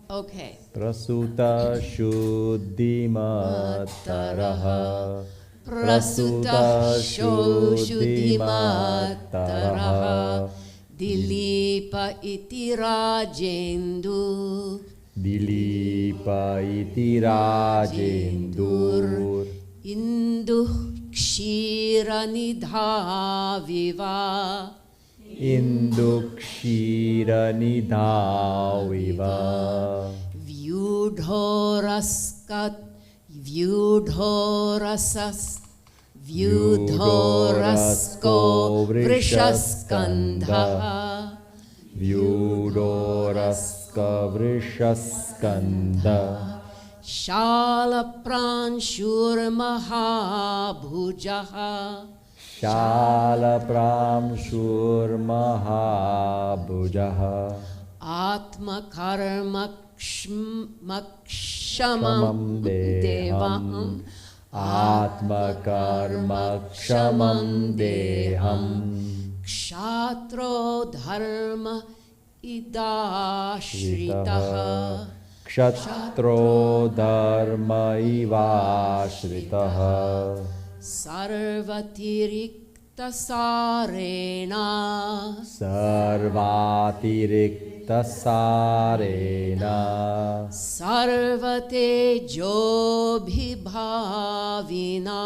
Okay. Prasuta shuddhimataraha. Prasuta shuddhimataraha. Dilipa iti rajendu. Dilipa iti rajendur. Induh kshira nidhaviva. Indukshira nidhaviva. Vyudhoraskat. Vyudhorasas. Vyudhorasko vrishaskandha. Vyudoraska vrishaskanda. Shala pranshur mahabhujaha. Shala pramshur mahabhujaha. Atma karma makshamam devam. Atma karma kshamam deham. Kshatro dharma idashritaha. Kshatro dharma ivashritaha. Sarvatirikta sarena. Sarvatirikta sarena. Sarvatejo bhivavina.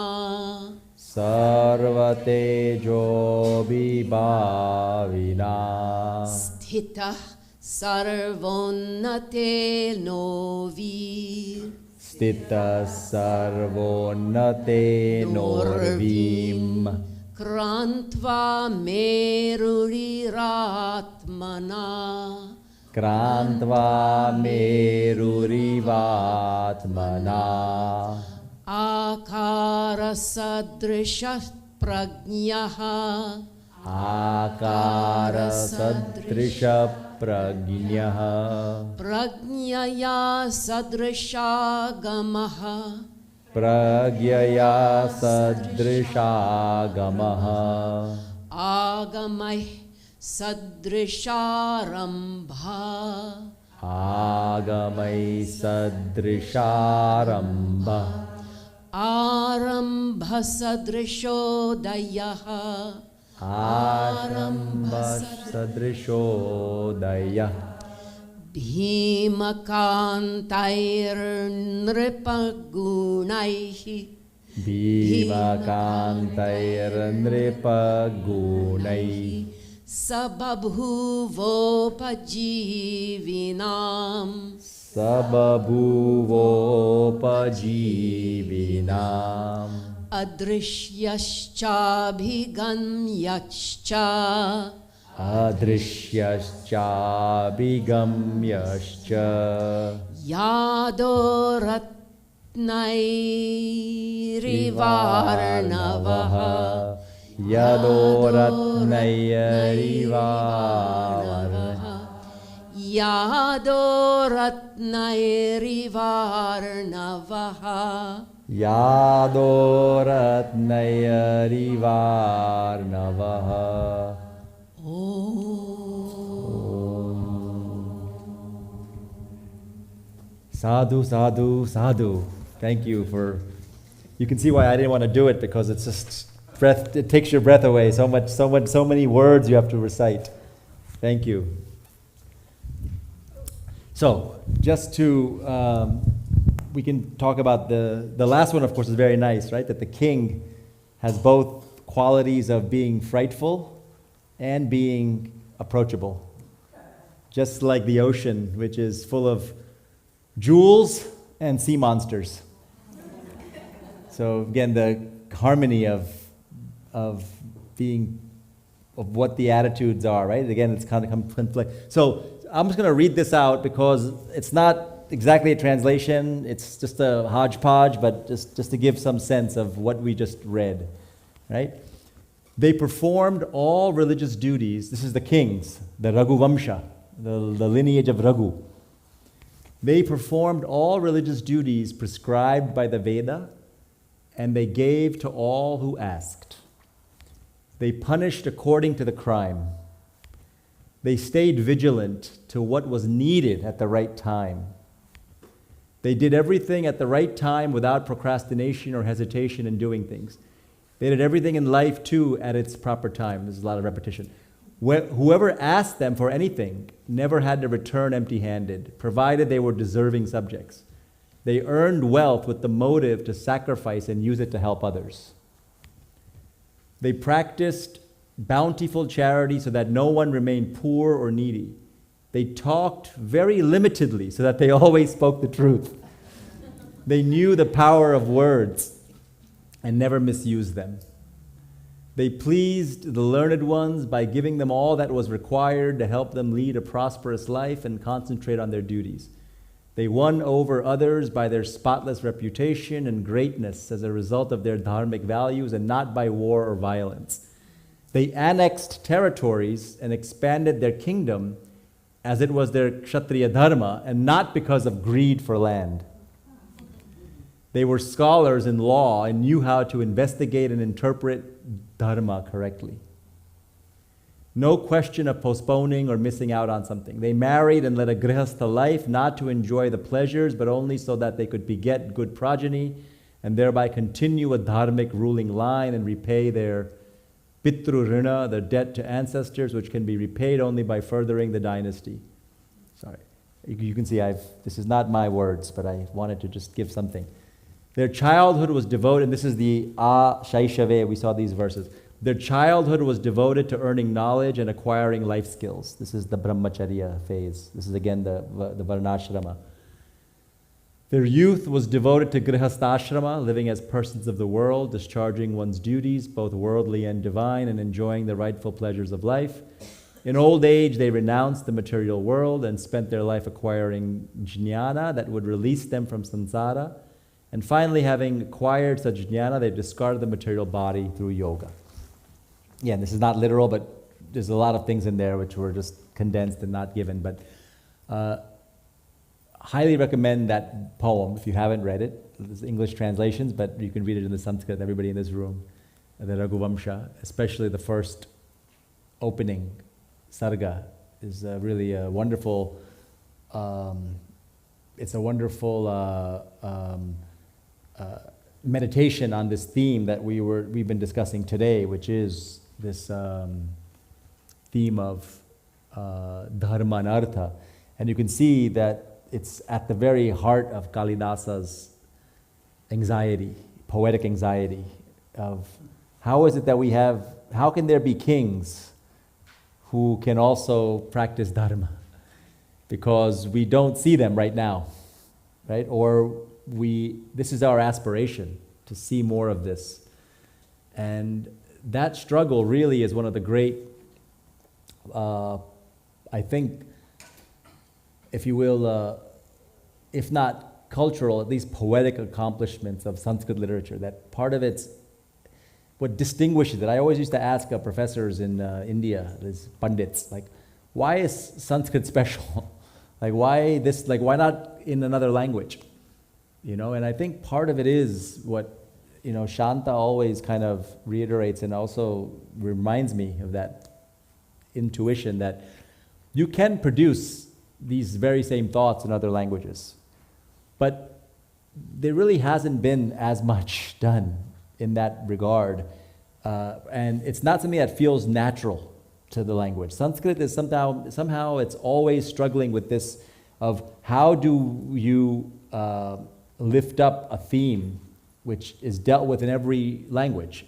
Sarvatejo vibhavina. Sthita sarvonnate novir. Stita sarvonnate norvim. Krantva meruriratmana. Krantva merurivatmana. Akara sadrisha prajnaha. Akara sadrisha prajnaha. Prajnaya sadrisha gamaha. Pragyaya sadrisha gamaha. Agamai sadrisharambha. Agamai sadrisharambha. Arambha sadrishodayaha. Arambha sadrishodaya. Bhimakantair nripagunaihi. Bhimakantair nripagunai. Sababhuvopajivinam. Sababhuvopajivinam. Adrishyascha Adrishyascha bigamyascha. Yadoratnairivarnavaha. Yadoratnairivarnavaha. Yadoratnairivarnavaha. Yadoratnairivarnavaha. Sadhu, sadhu, sadhu. Thank you for. You can see why I didn't want to do it, because it's just breath. It takes your breath away. So many words you have to recite. Thank you. So, just to, we can talk about the last one. Of course, is very nice, right? That the king has both qualities of being frightful and being approachable. Just like the ocean, which is full of jewels and sea monsters. So again, the harmony of what the attitudes are, right? Again, it's kind of conflict. So I'm just going to read this out because it's not exactly a translation. It's just a hodgepodge, but just to give some sense of what we just read, right? They performed all religious duties. This is the kings, the Raghu Vamsha, the lineage of Raghu. They performed all religious duties prescribed by the Veda, and they gave to all who asked. They punished according to the crime. They stayed vigilant to what was needed at the right time. They did everything at the right time without procrastination or hesitation in doing things. They did everything in life too at its proper time. There's a lot of repetition. Whoever asked them for anything never had to return empty-handed, provided they were deserving subjects. They earned wealth with the motive to sacrifice and use it to help others. They practiced bountiful charity so that no one remained poor or needy. They talked very limitedly so that they always spoke the truth. They knew the power of words and never misused them. They pleased the learned ones by giving them all that was required to help them lead a prosperous life and concentrate on their duties. They won over others by their spotless reputation and greatness as a result of their dharmic values and not by war or violence. They annexed territories and expanded their kingdom as it was their Kshatriya dharma and not because of greed for land. They were scholars in law and knew how to investigate and interpret dharma correctly. No question of postponing or missing out on something. They married and led a grihastha life, not to enjoy the pleasures, but only so that they could beget good progeny and thereby continue a dharmic ruling line and repay their pitru rina, their debt to ancestors, which can be repaid only by furthering the dynasty. Sorry. You can see this is not my words, but I wanted to just give something. Their childhood was devoted, and this is the Shaishave, we saw these verses. Their childhood was devoted to earning knowledge and acquiring life skills. This is the brahmacharya phase. This is again the varnashrama. Their youth was devoted to grihastha-ashrama, living as persons of the world, discharging one's duties, both worldly and divine, and enjoying the rightful pleasures of life. In old age, they renounced the material world and spent their life acquiring jnana that would release them from samsara. And finally, having acquired such jnana, they discarded the material body through yoga. Yeah, this is not literal, but there's a lot of things in there which were just condensed and not given. But highly recommend that poem if you haven't read it. There's English translations, but you can read it in the Sanskrit, everybody in this room. The Raghuvamsha, especially the first opening, sarga, is really a wonderful, it's a wonderful meditation on this theme that we've been discussing today, which is this theme of Dharma and Artha. And you can see that it's at the very heart of Kalidasa's anxiety, poetic anxiety, of how is it that how can there be kings who can also practice Dharma? Because we don't see them right now, right? Or this is our aspiration, to see more of this. And that struggle really is one of the great, I think, if you will, if not cultural, at least poetic accomplishments of Sanskrit literature. That part of it's what distinguishes it. I always used to ask professors in India, these pandits, like, why is Sanskrit special? Like, why not in another language? You know, and I think part of it is what, Shanta always kind of reiterates and also reminds me of that intuition that you can produce these very same thoughts in other languages. But there really hasn't been as much done in that regard. And it's not something that feels natural to the language. Sanskrit is somehow it's always struggling with this of how do you lift up a theme which is dealt with in every language,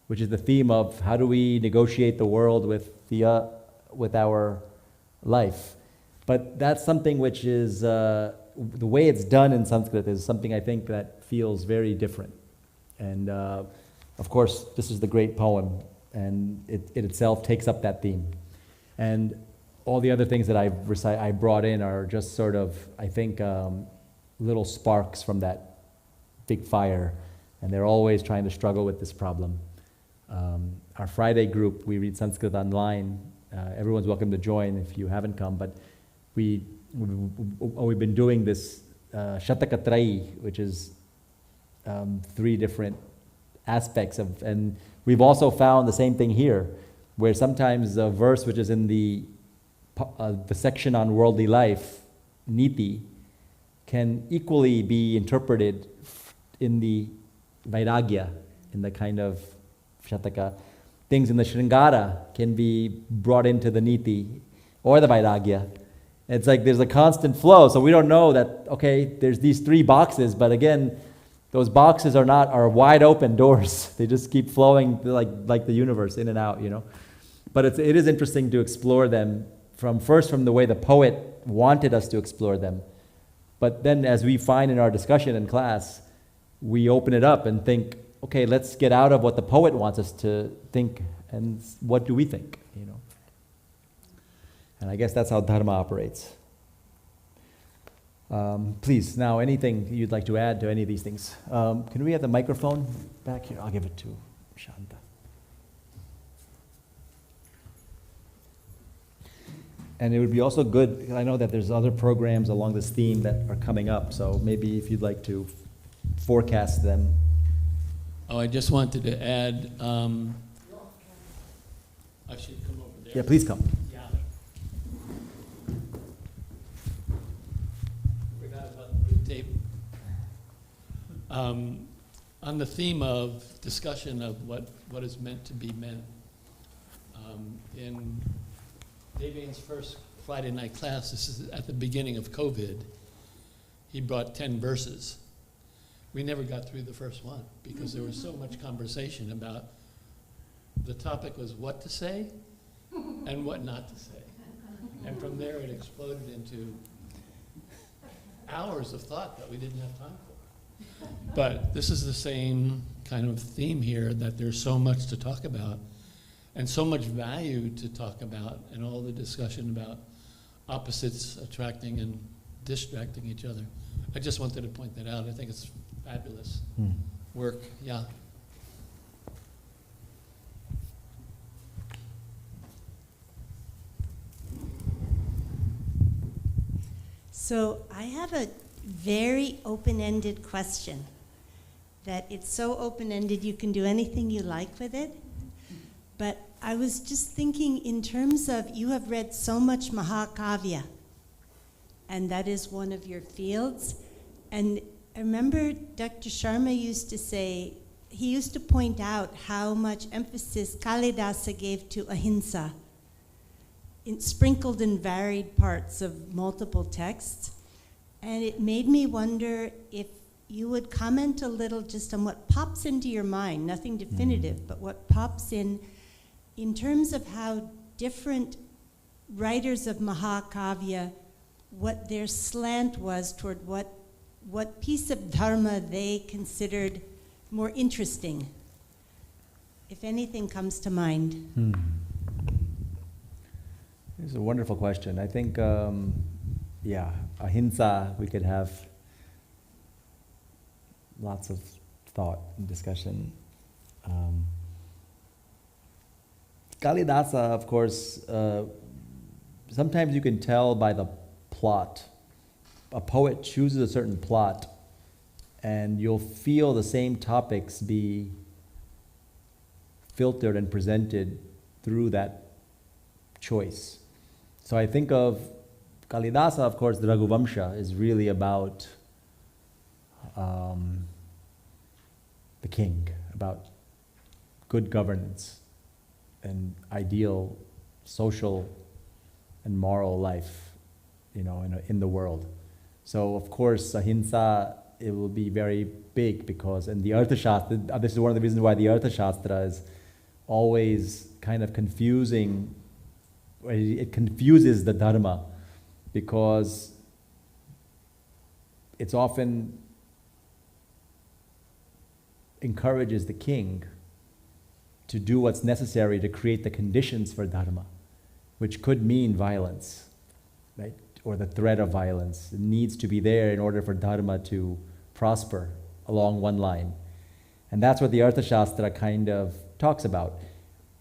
which is the theme of how do we negotiate the world with our life. But that's something which is, the way it's done in Sanskrit is something I think that feels very different. And of course, this is the great poem, and it itself takes up that theme. And all the other things that I brought in are just sort of, I think, little sparks from that big fire, and they're always trying to struggle with this problem. Our Friday group, we read Sanskrit online. Everyone's welcome to join if you haven't come, but we've been doing this Shatakatrayi, which is 3 different aspects of, and we've also found the same thing here, where sometimes a verse which is in the section on worldly life, niti, can equally be interpreted in the vairagya, in the kind of shataka. Things in the Shringara can be brought into the niti or the vairagya. It's like there's a constant flow, so we don't know that, okay, there's these 3 boxes, but again, those boxes are wide open doors. They just keep flowing like the universe, in and out, you know. But it is interesting to explore them from the way the poet wanted us to explore them. But then as we find in our discussion in class, we open it up and think, okay, let's get out of what the poet wants us to think, and what do we think, you know. And I guess that's how Dharma operates. Please, now anything you'd like to add to any of these things? Can we have the microphone back here? I'll give it to Shanta. And it would be also good, because I know that there's other programs along this theme that are coming up, so maybe if you'd like to forecast them. Oh, I just wanted to add, I should come over there. Yeah, please come. Yeah. Forgot about the tape. On the theme of discussion of what is meant to be meant, in Deven's first Friday night class, this is at the beginning of COVID, he brought 10 verses. We never got through the first one because there was so much conversation about, the topic was what to say and what not to say. And from there it exploded into hours of thought that we didn't have time for. But this is the same kind of theme here, that there's so much to talk about and so much value to talk about, and all the discussion about opposites attracting and distracting each other. I just wanted to point that out. I think it's fabulous work. Yeah. So I have a very open-ended question, that it's so open-ended you can do anything you like with it. But I was just thinking in terms of, you have read so much Mahakavya, and that is one of your fields. And I remember Dr. Sharma used to say, he used to point out how much emphasis Kalidasa gave to ahimsa, sprinkled in varied parts of multiple texts. And it made me wonder if you would comment a little just on what pops into your mind, nothing definitive, but what pops in terms of how different writers of Mahakavya, what their slant was toward what piece of Dharma they considered more interesting, if anything comes to mind. It's a wonderful question. I think, ahimsa, we could have lots of thought and discussion. Kalidasa, of course, sometimes you can tell by the plot. A poet chooses a certain plot, and you'll feel the same topics be filtered and presented through that choice. So I think of Kalidasa, of course, the Raghuvamsha is really about the king, about good governance and ideal social and moral life, in the world. So of course, ahimsa, it will be very big, because in the Arthashastra, this is one of the reasons why the Arthashastra is always kind of confusing. It confuses the Dharma, because it's often encourages the king to do what's necessary to create the conditions for dharma, which could mean violence, right? Or the threat of violence. It needs to be there in order for dharma to prosper along one line. And that's what the Arthashastra kind of talks about.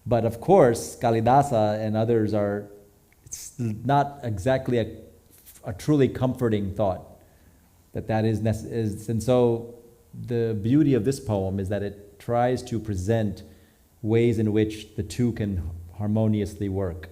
But of course, Kalidasa and others it's not exactly a truly comforting thought that is, and so the beauty of this poem is that it tries to present ways in which the two can harmoniously work.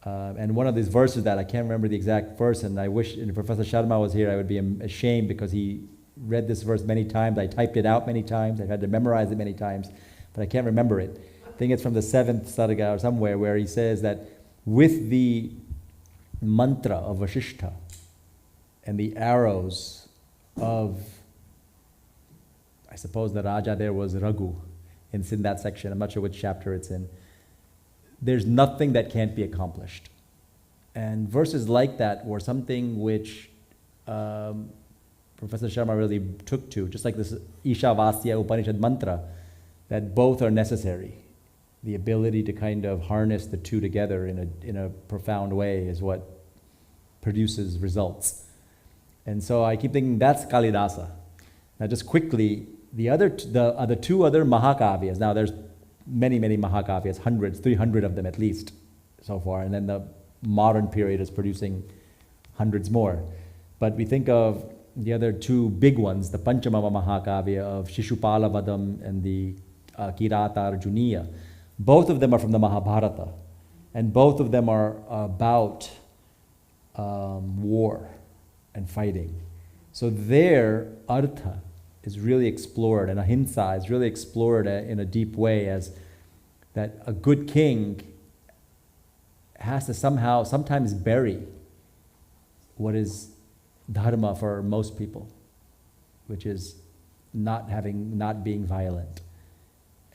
And one of these verses that I can't remember the exact verse, and I wish if Professor Sharma was here, I would be ashamed because he read this verse many times. I typed it out many times. I've had to memorize it many times, but I can't remember it. I think it's from the 7th Sarga or somewhere where he says that with the mantra of Vasishtha and the arrows of, I suppose the Raja there was Raghu, it's in that section, I'm not sure which chapter it's in, there's nothing that can't be accomplished. And verses like that were something which Professor Sharma really took to, just like this Ishavasya Upanishad mantra, that both are necessary. The ability to kind of harness the two together in a profound way is what produces results. And so I keep thinking that's Kalidasa. Now just quickly, the two other Mahakavyas, now there's many Mahakavyas, hundreds, 300 of them at least so far, and then the modern period is producing hundreds more. But we think of the other two big ones, the Panchamama Mahakavya of Shishupala Vadam and the Kirata Arjuniya. Both of them are from the Mahabharata, and both of them are about war and fighting. So their Artha is really explored, and Ahimsa is really explored in a deep way, as that a good king has to sometimes bury what is Dharma for most people, which is not being violent.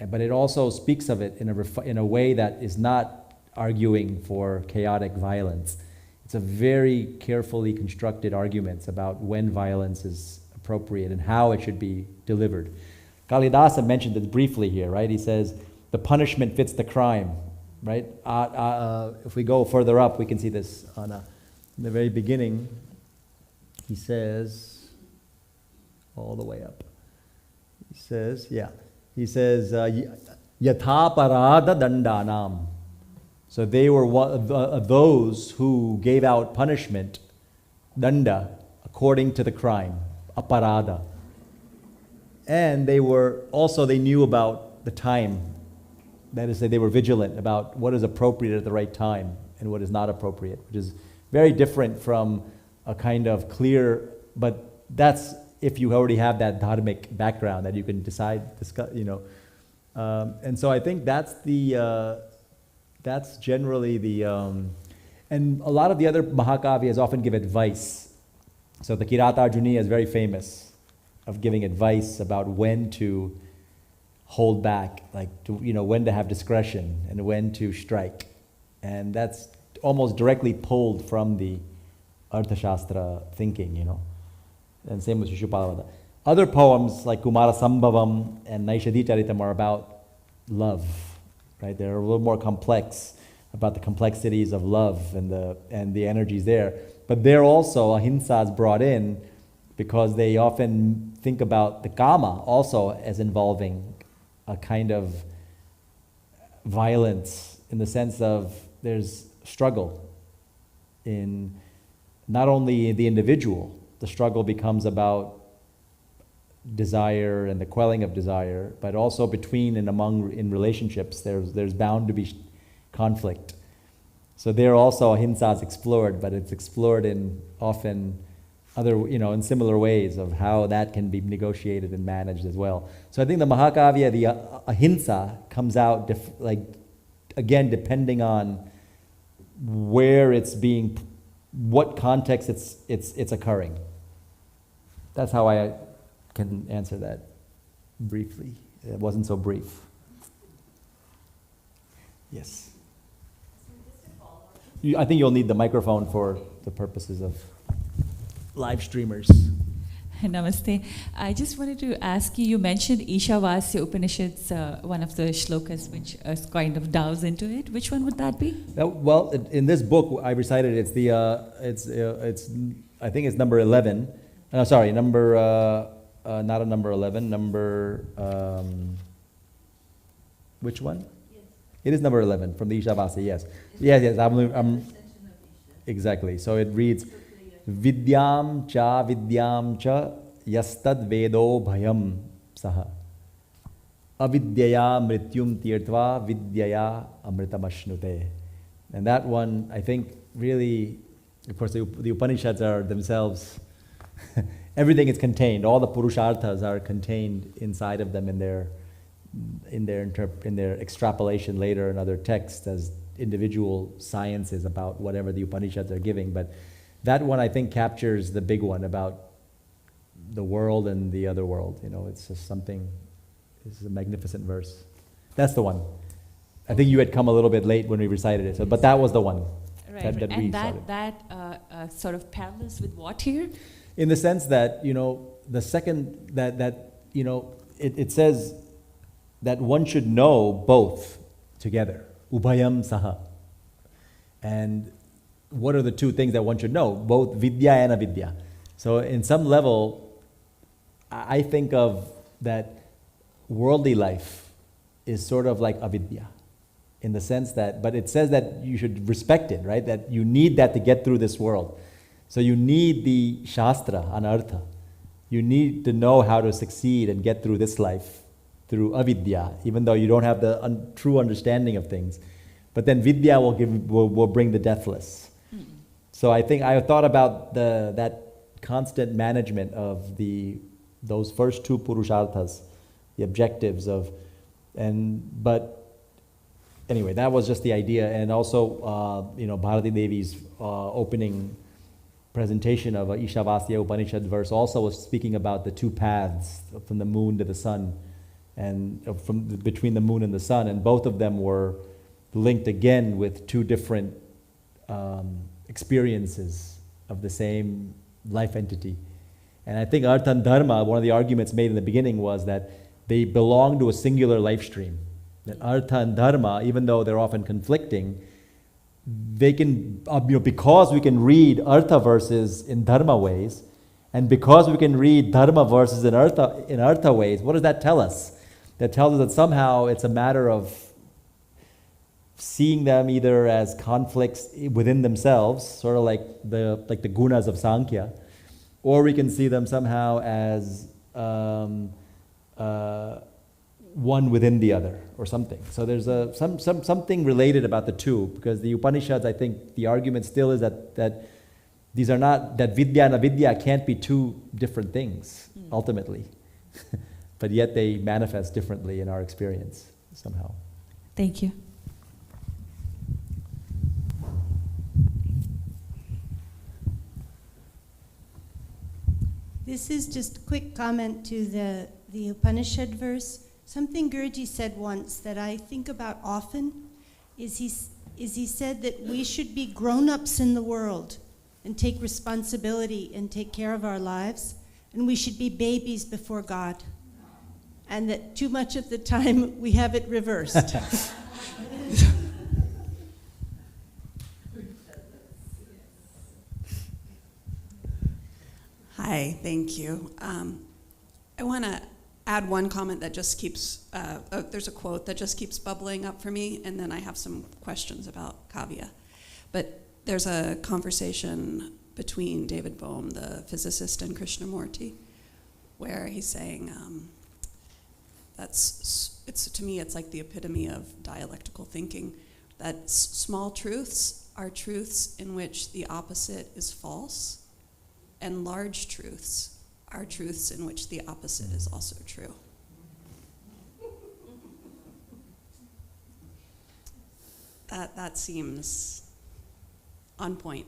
But it also speaks of it in a way that is not arguing for chaotic violence. It's a very carefully constructed arguments about when violence is appropriate and how it should be delivered. Kalidasa mentioned this briefly here, right? He says, the punishment fits the crime, right? If we go further up, we can see this in the very beginning. He says, all the way up. He says, Yatha parada dandanam. So they were those who gave out punishment, danda, according to the crime, aparada. And they knew about the time. That is, they were vigilant about what is appropriate at the right time and what is not appropriate, which is very different from a kind of clear, but that's if you already have that dharmic background that you can discuss, and so I think that's generally and a lot of the other Mahakavyas often give advice. So the Kirata Arjuniya is very famous of giving advice about when to hold back, when to have discretion and when to strike. And that's almost directly pulled from the Arthashastra thinking, And same with Shishupala. Other poems like Kumara Sambhavam and Naishadi Charitam are about love, right? They're a little more complex, about the complexities of love and the energies there. But there also ahimsa is brought in because they often think about the kama also as involving a kind of violence in the sense of there's struggle in not only the individual. The struggle becomes about desire and the quelling of desire, but also between and among in relationships. There's bound to be conflict. So there also ahimsa is explored, but it's explored in often other, in similar ways of how that can be negotiated and managed as well. So I think the Mahakavya, the ahimsa, comes out again depending on where it's being, what context it's occurring. That's how I can answer that briefly. It wasn't so brief. Yes. I think you'll need the microphone for the purposes of live streamers. Namaste. I just wanted to ask you, you mentioned Ishavasya Upanishad's one of the shlokas which kind of delves into it. Which one would that be? Well, in this book I recited, it's I think it's number 11. Sorry, number not a number 11. Number which one? Yes. It is number 11 from the Ishavasya. Yes, yes. I'm exactly. So it reads, Vidyam cha yastad vedo bhayam saha avidyaya mrityum tirtva vidyaya amritamashnute. And that one, I think, really, of course, the Upanishads are themselves, everything is contained. All the Purusharthas are contained inside of them in their extrapolation later in other texts as individual sciences about whatever the Upanishads are giving. But that one, I think, captures the big one about the world and the other world. You know, it's just something, it's a magnificent verse. That's the one. I think you had come a little bit late when we recited it, but that was the one. Right, that we and started. that sort of parallels with what here? In the sense that, you know, the second, you know, it says that one should know both together. Ubhayam saha. And what are the two things that one should know? Both vidya and avidya. So in some level, I think of that worldly life is sort of like avidya, in the sense that, but it says that you should respect it, right? That you need that to get through this world. So you need the shastra, anartha. You need to know how to succeed and get through this life through avidya, even though you don't have the true understanding of things. But then vidya will bring the deathless. So I think I thought about that constant management of those first two purusharthas, the objectives of, but anyway, that was just the idea. And also, you know, Bharati Devi's opening presentation of Ishavasya Upanishad verse also was speaking about the two paths from the moon to the sun, and between the moon and the sun, and both of them were linked again with two different experiences of the same life entity. And I think Artha and Dharma, one of the arguments made in the beginning was that they belong to a singular life stream. That Artha and Dharma, even though they're often conflicting, they can, because we can read Artha verses in Dharma ways, and because we can read Dharma verses in Artha ways, what does that tell us? That tells us that somehow it's a matter of seeing them either as conflicts within themselves, sort of like the gunas of Sankhya, or we can see them somehow as one within the other, or something. So there's something related about the two, because the Upanishads, I think the argument still is that these are not, that vidya and avidya can't be two different things, ultimately. But yet they manifest differently in our experience, somehow. Thank you. This is just a quick comment to the Upanishad verse. Something Guruji said once that I think about often is he said that we should be grown-ups in the world and take responsibility and take care of our lives, and we should be babies before God. And that too much of the time we have it reversed. Hi, thank you. I want to add one comment that just keeps, there's a quote that just keeps bubbling up for me, and then I have some questions about Kavya. But there's a conversation between David Bohm, the physicist, and Krishnamurti, where he's saying, to me, it's like the epitome of dialectical thinking, that small truths are truths in which the opposite is false, and large truths are truths in which the opposite is also true. That seems on point.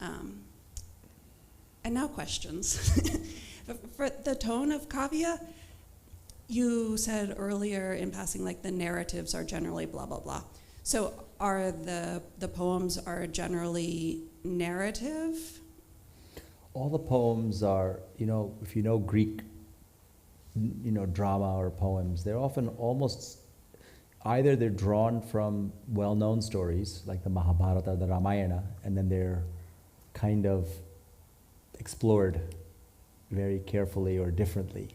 And now questions. For the tone of Kavya, you said earlier in passing, like, the narratives are generally blah, blah, blah. So are the poems are generally narrative? All the poems are, if you know Greek, drama or poems, they're often almost, either they're drawn from well-known stories, like the Mahabharata or the Ramayana, and then they're kind of explored very carefully or differently.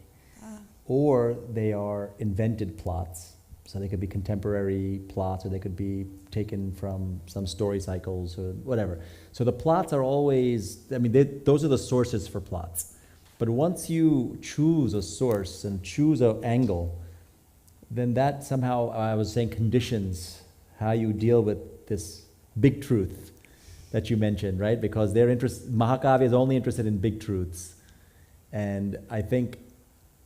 Or they are invented plots. So they could be contemporary plots, or they could be taken from some story cycles or whatever. So the plots are always, those are the sources for plots. But once you choose a source and choose an angle, then that somehow, I was saying, conditions how you deal with this big truth that you mentioned, right? Because Mahakavya is only interested in big truths. And I think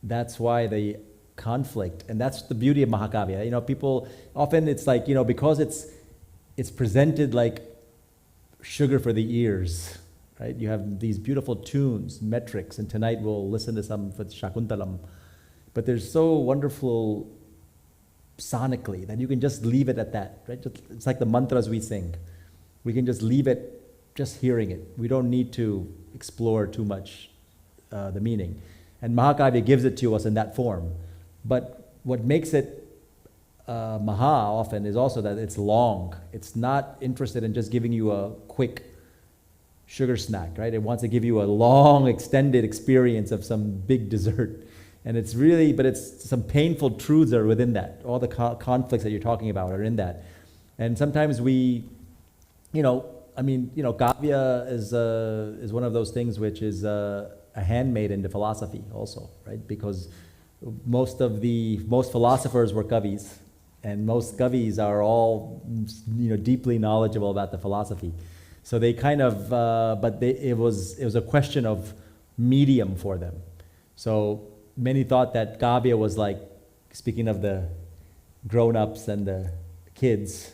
that's why the conflict, and that's the beauty of Mahakavya. People, often it's like, because it's presented like sugar for the ears, right? You have these beautiful tunes, metrics, and tonight we'll listen to some for Shakuntalam. But they're so wonderful sonically that you can just leave it at that, right? It's like the mantras we sing. We can just leave it, just hearing it. We don't need to explore too much the meaning. And Mahakavya gives it to us in that form. But what makes it Maha often is also that it's long. It's not interested in just giving you a quick sugar snack, right? It wants to give you a long, extended experience of some big dessert. And it's really, but it's some painful truths are within that. All the conflicts that you're talking about are in that. And sometimes we, Kavya is one of those things which is a handmaid into philosophy also, right? Because most philosophers were kavis, and most kavis are all, deeply knowledgeable about the philosophy. So they kind of, it was a question of medium for them. So many thought that Kavya was like, speaking of the grown-ups and the kids,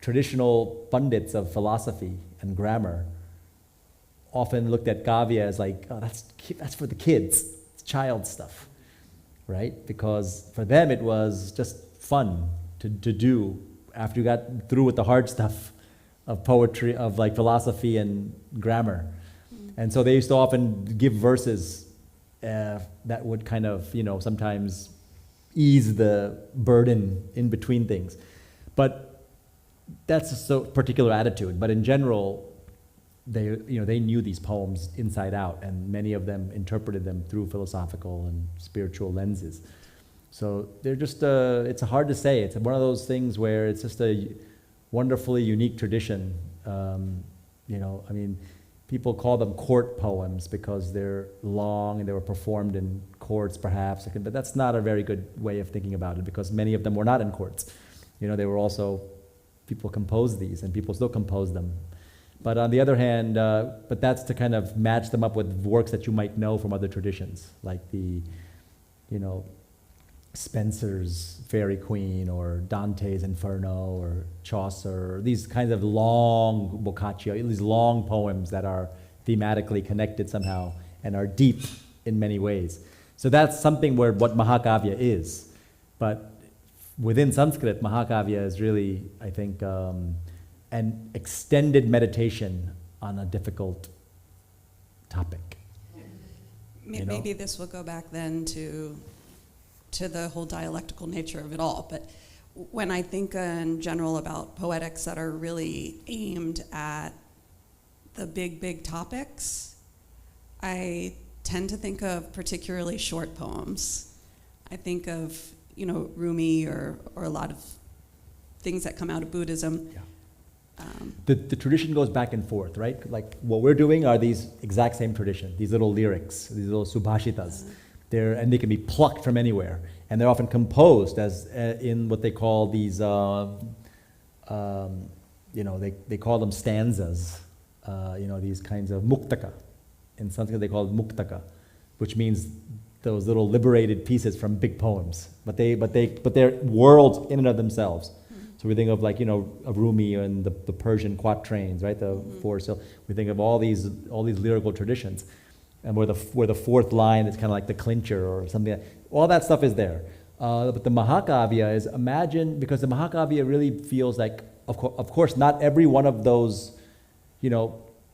traditional pundits of philosophy and grammar often looked at Kavya as like, oh, that's for the kids, it's child stuff, right? Because for them it was just fun to do after you got through with the hard stuff of poetry, of like philosophy and grammar. And so they used to often give verses that would kind of, sometimes ease the burden in between things. But that's a so particular attitude. But in general, they knew these poems inside out, and many of them interpreted them through philosophical and spiritual lenses. So they're just, it's hard to say. It's one of those things where it's just a wonderfully unique tradition. People call them court poems because they're long and they were performed in courts perhaps, but that's not a very good way of thinking about it, because many of them were not in courts. They were also, people composed these and people still compose them. But on the other hand, but that's to kind of match them up with works that you might know from other traditions, like the, Spenser's Fairy Queen, or Dante's Inferno, or Chaucer, these kinds of long boccaccio, these long poems that are thematically connected somehow and are deep in many ways. So that's something where what Mahakavya is. But within Sanskrit, Mahakavya is really, I think, an extended meditation on a difficult topic. Maybe this will go back then to the whole dialectical nature of it all. But when I think in general about poetics that are really aimed at the big topics, I tend to think of particularly short poems. I think of, Rumi or a lot of things that come out of Buddhism. Yeah. The tradition goes back and forth, right? Like what we're doing are these exact same tradition, these little lyrics, these little subhashitas. And they can be plucked from anywhere. And they're often composed as in what they call these, they call them stanzas, these kinds of muktaka. In Sanskrit they call it muktaka, which means those little liberated pieces from big poems. But they're worlds in and of themselves. So we think of of Rumi and the Persian quatrains, right? The four. So we think of all these lyrical traditions, and where the fourth line is kind of like the clincher or something. All that stuff is there. But the Mahakavya is, imagine, because the Mahakavya really feels like, of course, not every one of those,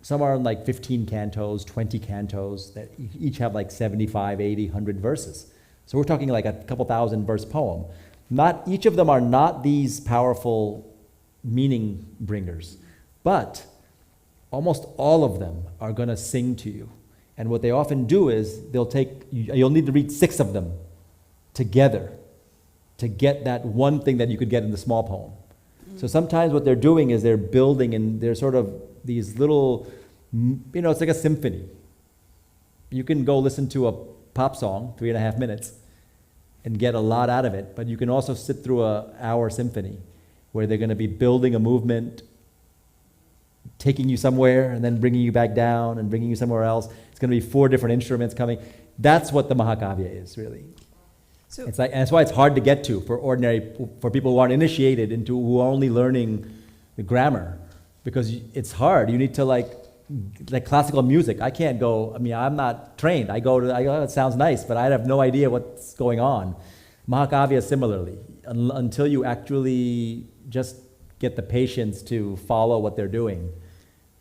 some are like 15 cantos, 20 cantos, that each have like 75, 80, 100 verses. So we're talking like a couple thousand verse poem. Not each of them are not these powerful meaning bringers, but almost all of them are going to sing to you. And what they often do is you'll need to read 6 of them together to get that one thing that you could get in the small poem. So sometimes what they're doing is they're building, and they're sort of these little, it's like a symphony. You can go listen to a pop song, 3.5 minutes, and get a lot out of it, but you can also sit through an hour symphony where they're going to be building a movement, taking you somewhere and then bringing you back down and bringing you somewhere else. It's going to be 4 different instruments coming. That's what the Mahakavya is, really. So And that's why it's hard to get to for people who aren't initiated who are only learning the grammar, because it's hard. You need to like classical music. I can't go, I'm not trained. I go, it sounds nice, but I have no idea what's going on. Mahakavya similarly, until you actually just get the patience to follow what they're doing,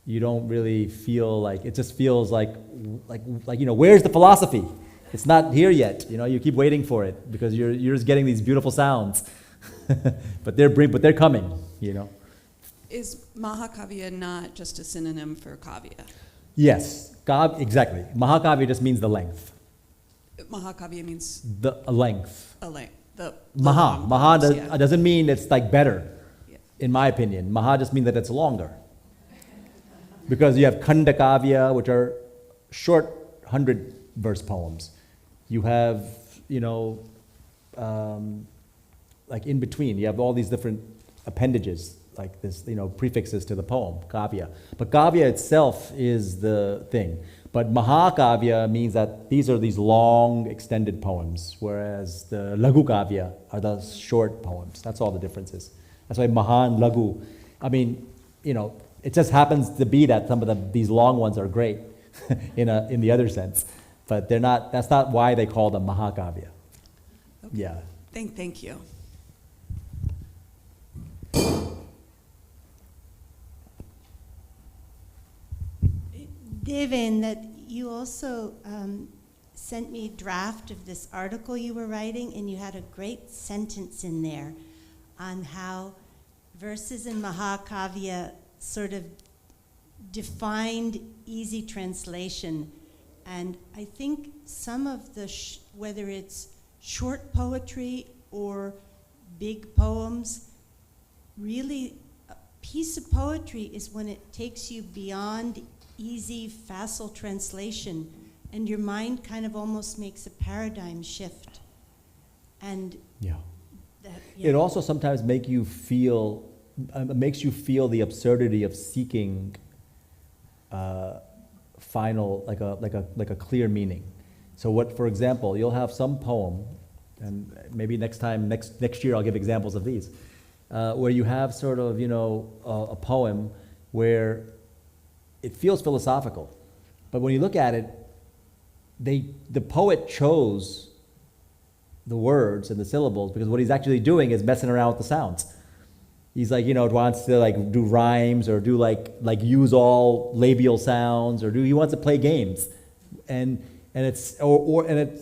you don't really feel like, it just feels like where's the philosophy? It's not here yet. You keep waiting for it because you're just getting these beautiful sounds, but they're coming. is Mahakavya not just a synonym for kavya? Yes, exactly. Mahakavya just means the length. Mahakavya means The length. a length. The Maha. long Maha poems, yeah. doesn't mean it's like better, Yeah. in my opinion. Maha just means that it's longer. Because you have Khanda Kavya, which are short 100-verse poems. You have, like in between, you have all these different appendages, like this, prefixes to the poem, kavya. But kavya itself is the thing. But Mahakavya means that these are these long, extended poems, whereas the Lagu Kavya are the short poems. That's all the differences. That's why Maha and Lagu, it just happens to be that some of these long ones are great in the other sense. But that's not why they call them Mahakavya. Okay. Yeah. Thank you. Deven, that you also sent me a draft of this article you were writing, and you had a great sentence in there on how verses in Mahakavya sort of defined easy translation. And I think some of the, whether it's short poetry or big poems, really a piece of poetry is when it takes you beyond easy, facile translation, and your mind kind of almost makes a paradigm shift. And Yeah. that, It also sometimes makes you feel the absurdity of seeking final, like a clear meaning. So what, for example, you'll have some poem, and maybe next year I'll give examples of these, where you have sort of, a poem where it feels philosophical, but when you look at it, the poet chose the words and the syllables because what he's actually doing is messing around with the sounds. He's like, wants to do rhymes or do like use all labial sounds he wants to play games, and it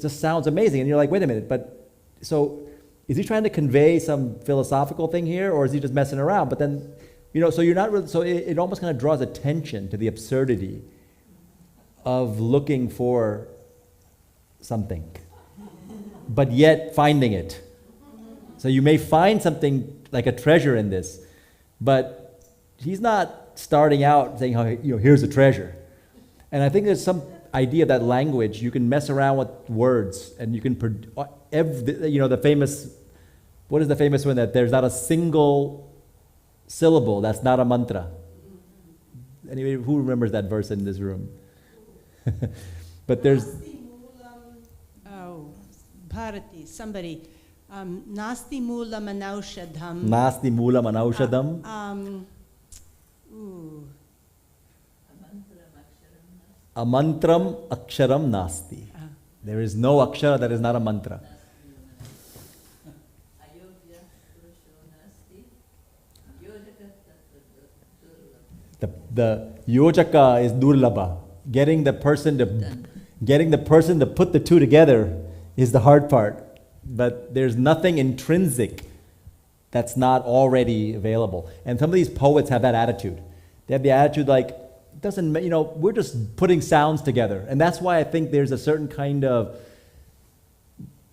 just sounds amazing. And you're like, wait a minute, but so is he trying to convey some philosophical thing here, or is he just messing around? But then, so you're not really. So it almost kind of draws attention to the absurdity of looking for something, but yet finding it. So you may find something like a treasure in this, but he's not starting out saying, here's a treasure. And I think there's some idea that language, you can mess around with words, and you can, the famous, what is the famous one that there's not a single syllable that's not a mantra? Anyway, who remembers that verse in this room? But there's... Oh, Bharati, somebody. Nasti moolam anaushadham. Nasti moolam anaushadham. Amantram aksharam nasti. There is no akshara that is not a mantra. The yojaka is durlabha. Getting the person to put the two together is the hard part. But there's nothing intrinsic that's not already available. And some of these poets have that attitude. They have the attitude like, it doesn't, we're just putting sounds together. And that's why I think there's a certain kind of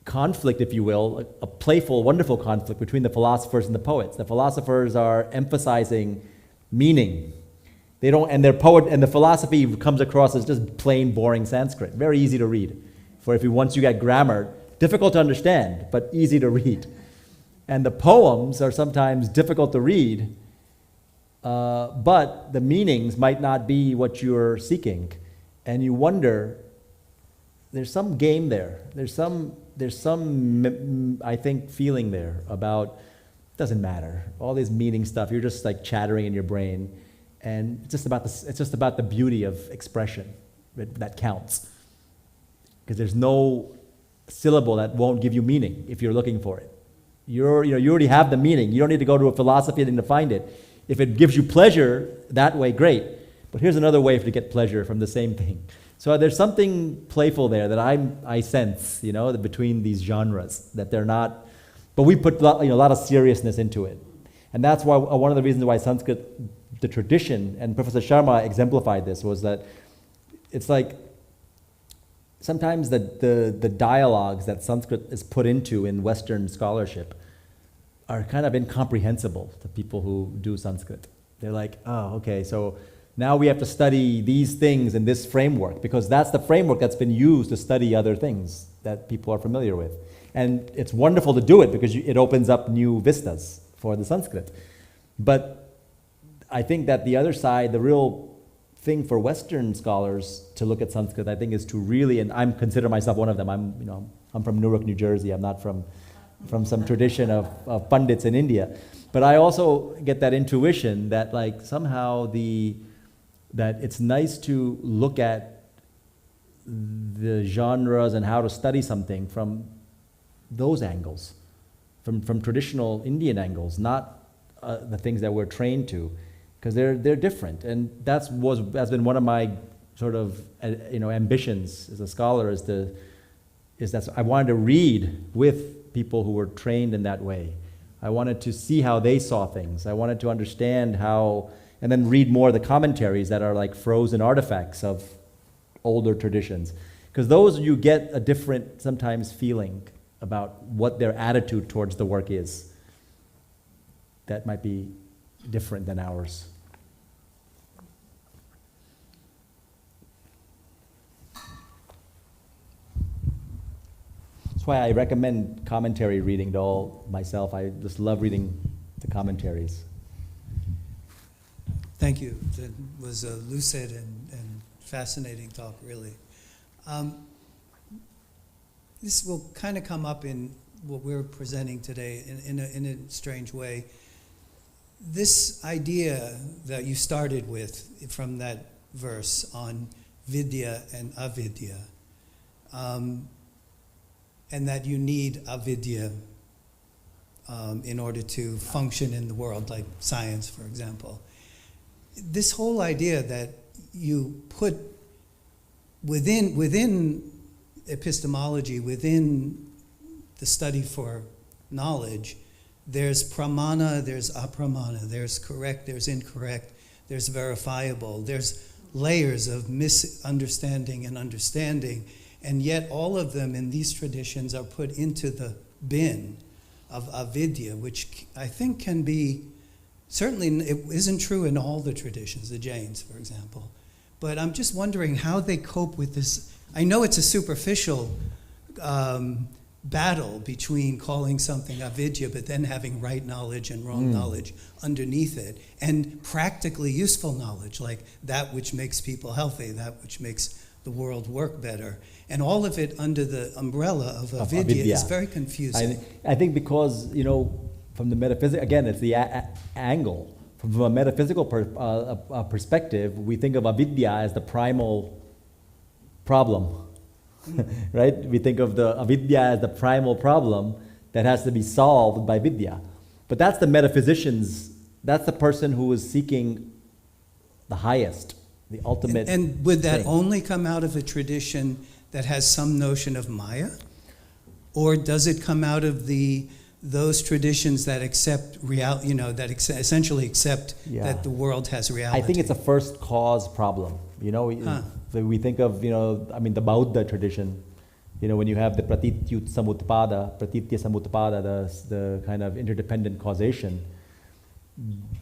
conflict, if you will, a playful, wonderful conflict between the philosophers and the poets. The philosophers are emphasizing meaning. They don't, and their poet and the philosophy comes across as just plain, boring Sanskrit. Very easy to read. Once you get grammar, difficult to understand, but easy to read. And the poems are sometimes difficult to read, but the meanings might not be what you're seeking. And you wonder, there's some game there. There's some, I think, feeling there about, doesn't matter. All this meaning stuff, you're just like chattering in your brain. And it's just about the beauty of expression that counts. Because there's no syllable that won't give you meaning if you're looking for it. You already have the meaning. You don't need to go to a philosophy thing to find it. If it gives you pleasure that way, great. But here's another way to get pleasure from the same thing. So there's something playful there that I sense, between these genres, that they're not, but we put a lot of seriousness into it. And that's why one of the reasons why Sanskrit, the tradition, and Professor Sharma exemplified this, was that it's like sometimes the dialogues that Sanskrit is put into in Western scholarship are kind of incomprehensible to people who do Sanskrit. They're like, oh, okay, so now we have to study these things in this framework, because that's the framework that's been used to study other things that people are familiar with. And it's wonderful to do it because it opens up new vistas for the Sanskrit. But I think that the other side, the real thing for Western scholars to look at Sanskrit, I think, is to really, and I consider myself one of them. I'm from Newark, New Jersey. I'm not from some tradition of pundits in India. But I also get that intuition that like somehow that it's nice to look at the genres and how to study something from those angles, from traditional Indian angles, not the things that we're trained to, because they're different. And has been one of my sort of ambitions as a scholar is that I wanted to read with people who were trained in that way. I wanted to see how they saw things. I wanted to understand how, and then read more of the commentaries that are like frozen artifacts of older traditions. Because those, you get a different, sometimes, feeling about what their attitude towards the work is. That might be different than ours. That's why I recommend commentary reading to all myself. I just love reading the commentaries. Thank you. That was a lucid and fascinating talk, really. This will kind of come up in what we're presenting today in a strange way. This idea that you started with from that verse on vidya and avidya, and that you need avidya in order to function in the world, like science, for example. This whole idea that you put within epistemology, within the study for knowledge, there's pramana, there's apramana, there's correct, there's incorrect, there's verifiable, there's layers of misunderstanding and understanding, and yet all of them in these traditions are put into the bin of avidya, which I think can be, certainly it isn't true in all the traditions, the Jains, for example, but I'm just wondering how they cope with this. I know it's a superficial battle between calling something avidya but then having right knowledge and wrong knowledge underneath it, and practically useful knowledge, like that which makes people healthy, that which makes the world work better, and all of it under the umbrella of avidya is very confusing. I think because, from the metaphysics, again, it's the angle. From a metaphysical perspective, we think of avidya as the primal problem. Right? We think of the avidya as the primal problem that has to be solved by vidya. But that's the metaphysician's, that's the person who is seeking the highest, the ultimate. And would that thing. only come out of a tradition that has some notion of Maya? Or does it come out of those traditions that accept essentially accept Yeah. that the world has reality? I think it's a first cause problem. We think of, the Bauddha tradition, when you have the pratitya samutpada, the kind of interdependent causation,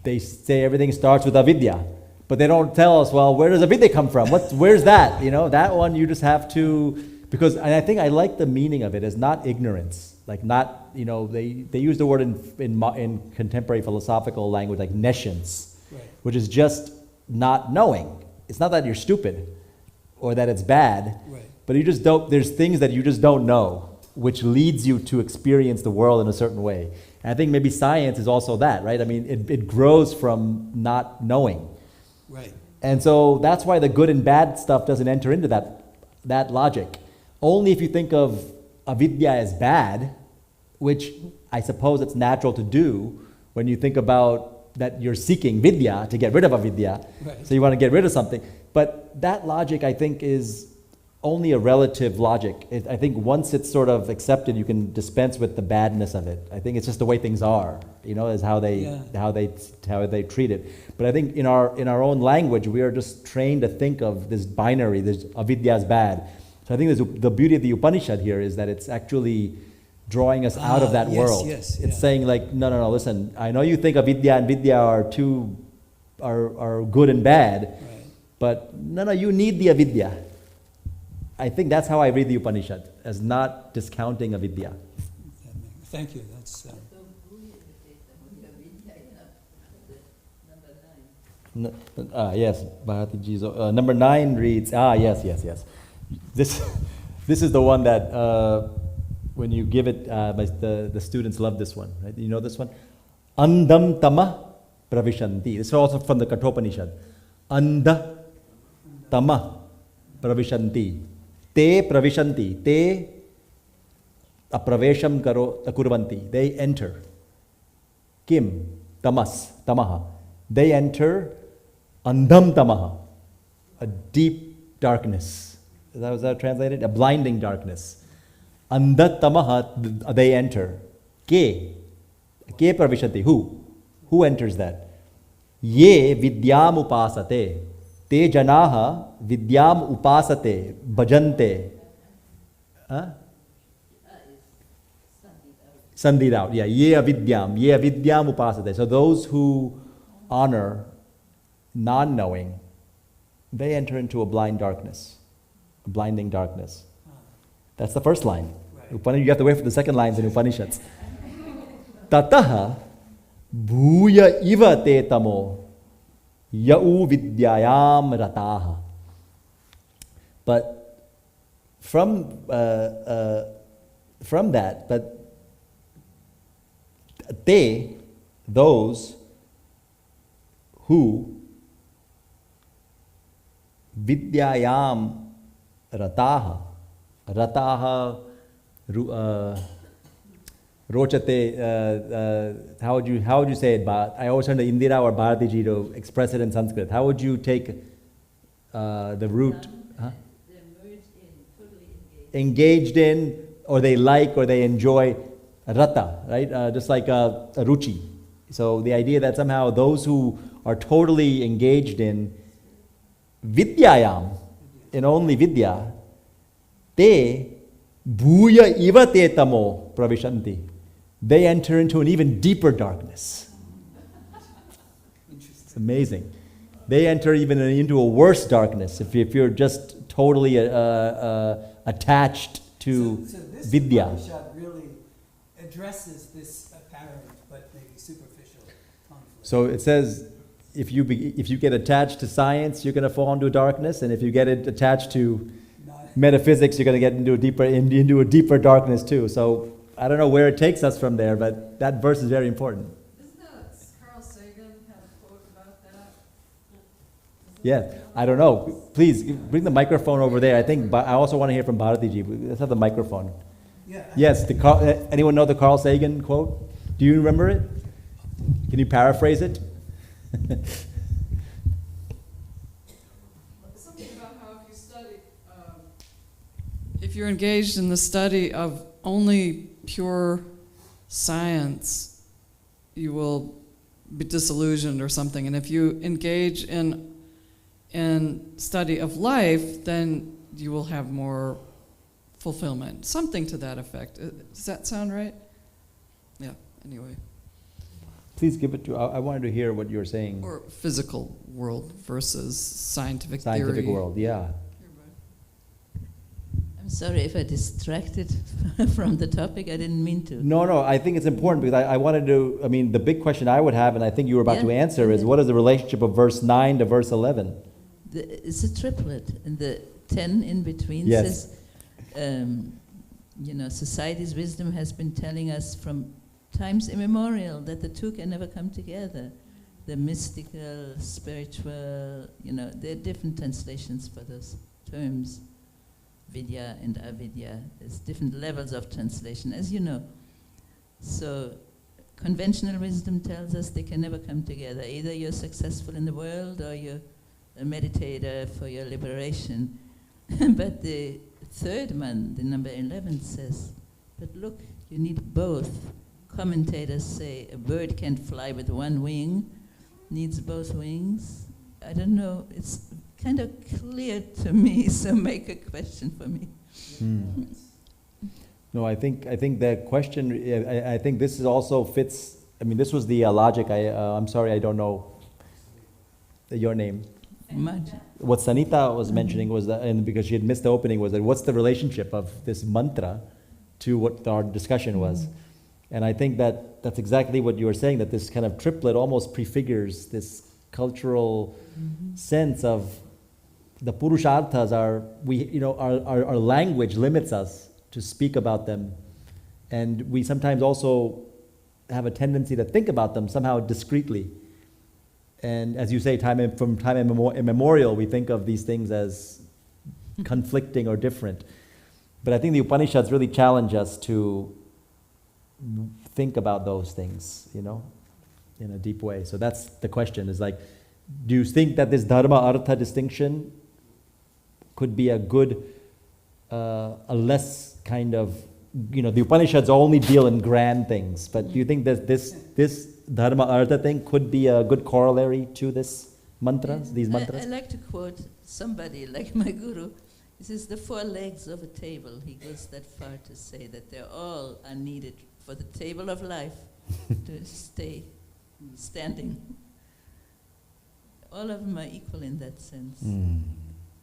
they say everything starts with avidya. But they don't tell us, well, where does avidya come from? Where's that? That one you just have to, and I think I like the meaning of it as not ignorance. Like not, they use the word in contemporary philosophical language like nescience, Right. which is just not knowing. It's not that you're stupid or that it's bad, Right. but you just don't, there's things that you just don't know, which leads you to experience the world in a certain way. And I think maybe science is also that, right? I mean, it grows from not knowing. Right. And so that's why the good and bad stuff doesn't enter into that logic. Only if you think of avidya as bad, which I suppose it's natural to do when you think about that you're seeking vidya to get rid of avidya. Right. So you want to get rid of something. But that logic, I think, is only a relative logic. I think once it's sort of accepted, you can dispense with the badness of it. I think it's just the way things are, is how they treat it. But I think in our own language, we are just trained to think of this binary. There's avidya is bad. So I think the beauty of the Upanishad here is that it's actually drawing us out of that world. Yes, it's saying like, no, listen. I know you think avidya and vidya are good and bad, Right. but no, you need the avidya. I think that's how I read the Upanishad, as not discounting avidya. Thank you. That's Yes, Bharatiji's, number 9 reads, yes. This is the one that when you give it, the students love this one, right? You know this one? Andam tama pravishanti. This is also from the Kathopanishad. Anda tama pravishanti. Te pravishanti. Te apravesham kurvanti. They enter. Kim? Tamaha. They enter andam tamaha. A deep darkness. Was that translated? A blinding darkness. Andat tamaha, they enter. Ke pravishanti. Who enters that? Ye vidyam upasate. Te janaha vidyam upasate. Bhajante. Sandid out. Yeah. Ye avidyam upasate. So those who honor non-knowing, they enter into a blind darkness. A blinding darkness. That's the first line. right. You have to wait for the second lines in Upanishads. Tataha bhuya iva te tamo yau vidyayam rataha. But from that, but they, those who vidyayam rataha, rochate, how would you say it? I always turn to Indira or Bharatiji to express it in Sanskrit. How would you take the root? Huh? Engaged in, or they like, or they enjoy, rata, right? Just like a ruchi. So the idea that somehow those who are totally engaged in vidyayam, in only vidya, te bhuya iva te tamo pravishanti. They enter into an even deeper darkness. It's amazing. They enter even into a worse darkness if you're just totally attached to so this vidya. Upanishad really addresses this apparent but maybe superficial conflict. So it says, if you get attached to science, you're going to fall into darkness, and if you get attached to metaphysics, you're going to get into a deeper darkness too. So I don't know where it takes us from there, but that verse is very important. Isn't that Carl Sagan had a quote about that? Yeah, I don't know. Please bring the microphone over there. I also want to hear from Bharatiji. Let's have the microphone. Yeah. Yes, anyone know the Carl Sagan quote? Do you remember it? Can you paraphrase it? about how if you study, if you're engaged in the study of only pure science, you will be disillusioned or something. And if you engage in study of life, then you will have more fulfillment. Something to that effect. Does that sound right? Yeah, anyway. Please give it to, I wanted to hear what you're saying. Or physical world versus scientific theory. Scientific world, yeah. I'm sorry if I distracted from the topic. I didn't mean to. No, I think it's important because I wanted to, I mean, the big question I would have, and I think you were about to answer, is what is the relationship of verse 9 to verse 11? It's a triplet, and the 10 in between Yes. says, society's wisdom has been telling us from times immemorial that the two can never come together. The mystical, spiritual, there are different translations for those terms. Vidya and avidya. There's different levels of translation, as you know. So conventional wisdom tells us they can never come together. Either you're successful in the world or you're a meditator for your liberation. But the third one, the number 11, says, but look, you need both. Commentators say a bird can't fly with one wing, needs both wings. I don't know, it's kind of clear to me, so make a question for me. No, I think the question, I think this is also fits, I mean, this was the logic, I'm sorry, I don't know your name. What Sanita was mentioning was that, and because she had missed the opening, was that what's the relationship of this mantra to what our discussion was? And I think that that's exactly what you were saying, that this kind of triplet almost prefigures this cultural sense of the Purusharthas are, our language limits us to speak about them. And we sometimes also have a tendency to think about them somehow discreetly. And as you say, from time immemorial, we think of these things as conflicting or different. But I think the Upanishads really challenge us to think about those things, in a deep way. So that's the question, is like, do you think that this Dharma Artha distinction could be a good, a less kind of, the Upanishads only deal in grand things, but do you think that this Dharma Artha thing could be a good corollary to this mantras, these mantras? I like to quote somebody like my guru. He says, the four legs of a table. He goes that far to say that they all are needed for the table of life to stay standing. All of them are equal in that sense,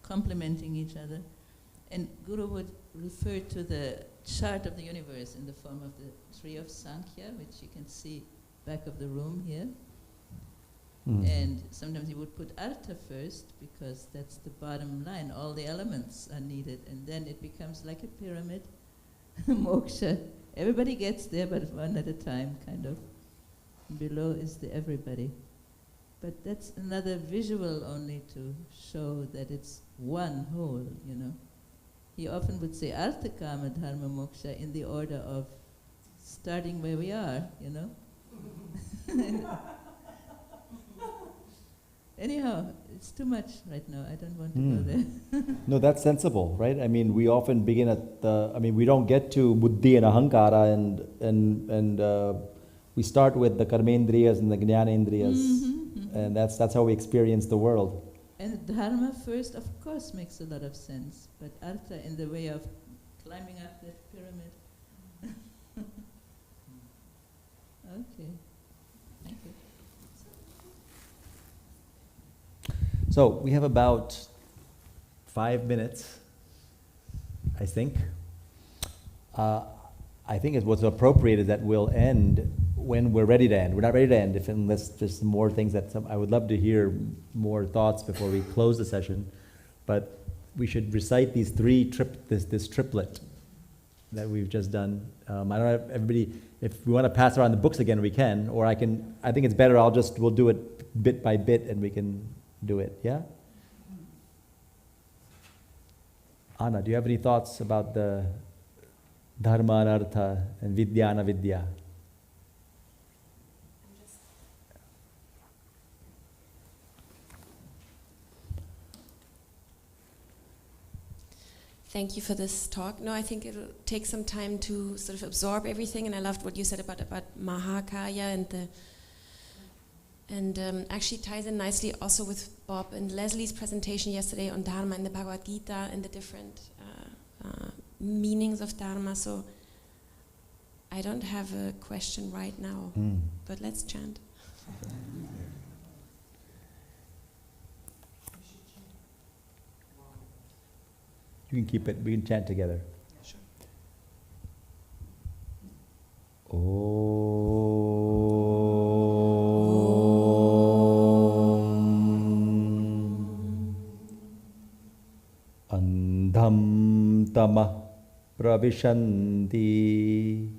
complementing each other. And Guru would refer to the chart of the universe in the form of the tree of Sankhya, which you can see back of the room here. And sometimes he would put Artha first, because that's the bottom line. All the elements are needed, and then it becomes like a pyramid. Moksha. Everybody gets there, but one at a time, kind of. Below is the everybody. But that's another visual only to show that it's one whole, He often would say Artha, Kama, Dharma, Moksha in the order of starting where we are, Anyhow, it's too much right now. I don't want to go there. No, that's sensible, right? I mean, we often begin at we don't get to buddhi and ahankara and we start with the karmendriyas and the jnanendriyas, and that's how we experience the world. And Dharma first, of course, makes a lot of sense, but Artha in the way of climbing up that pyramid. Okay. Thank you. So we have about 5 minutes, I think. I think what's appropriate is that we'll end when we're ready to end. We're not ready to end unless there's more things I would love to hear more thoughts before we close the session. But we should recite these this triplet that we've just done. I don't know if everybody, if we want to pass around the books again, we can, or I think it's better we'll do it bit by bit and we can do it, yeah? Anna, do you have any thoughts about the Dharma and Artha and Vidya and Avidya? Thank you for this talk. No, I think it'll take some time to sort of absorb everything, and I loved what you said about Mahakaya and actually ties in nicely also with Bob and Leslie's presentation yesterday on Dharma and the Bhagavad Gita and the different meanings of Dharma. So I don't have a question right now, but let's chant. You can keep it, we can chant together. Sure. Andham tamah pravishanti,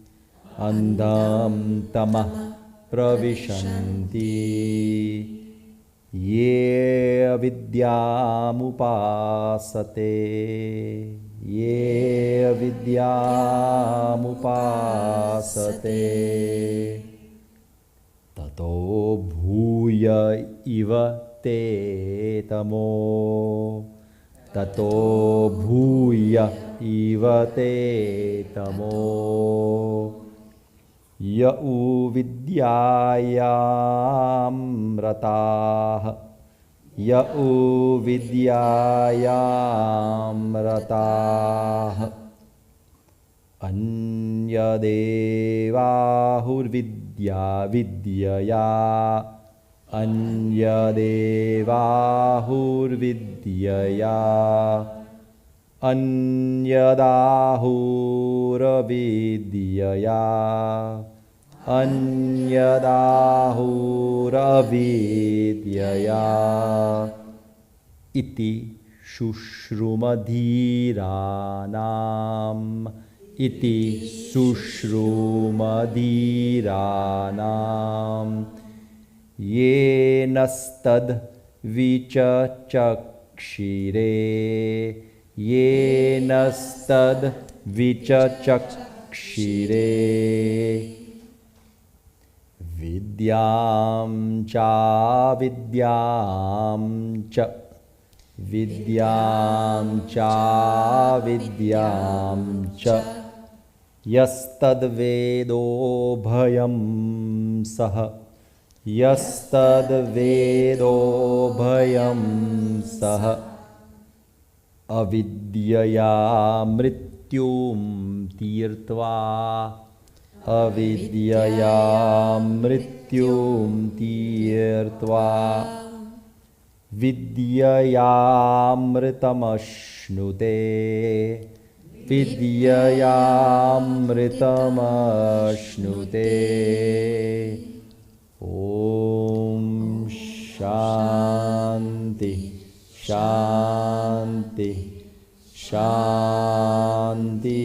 andham tamah pravishanti, ye avidyamupasate, ye avidyamupasate, tato bhuya iva te tamo, tato bhuya iva te tamo, ya uvidyayam ratah, ya uvidyayam ratah, anya devahurvidya vidyaya, anya devahurvidyaya, anyadahuravidyaya, anyadahuravidyaya, iti shushrumadhiranam, iti shushrumadhiranam, yenastad vichachakshire, yenastad vichachakshire, vidyam cha vidyam cha, vidyam cha vidyam cha, yastad vedo bhayam saha, yastad vedo bhayam saha, avidyaya mrityum tirtva, avidyaya mrityum tirtva, vidyaya mritamashnute, vidyaya mritamashnute. Om Shanti Shanti Shanti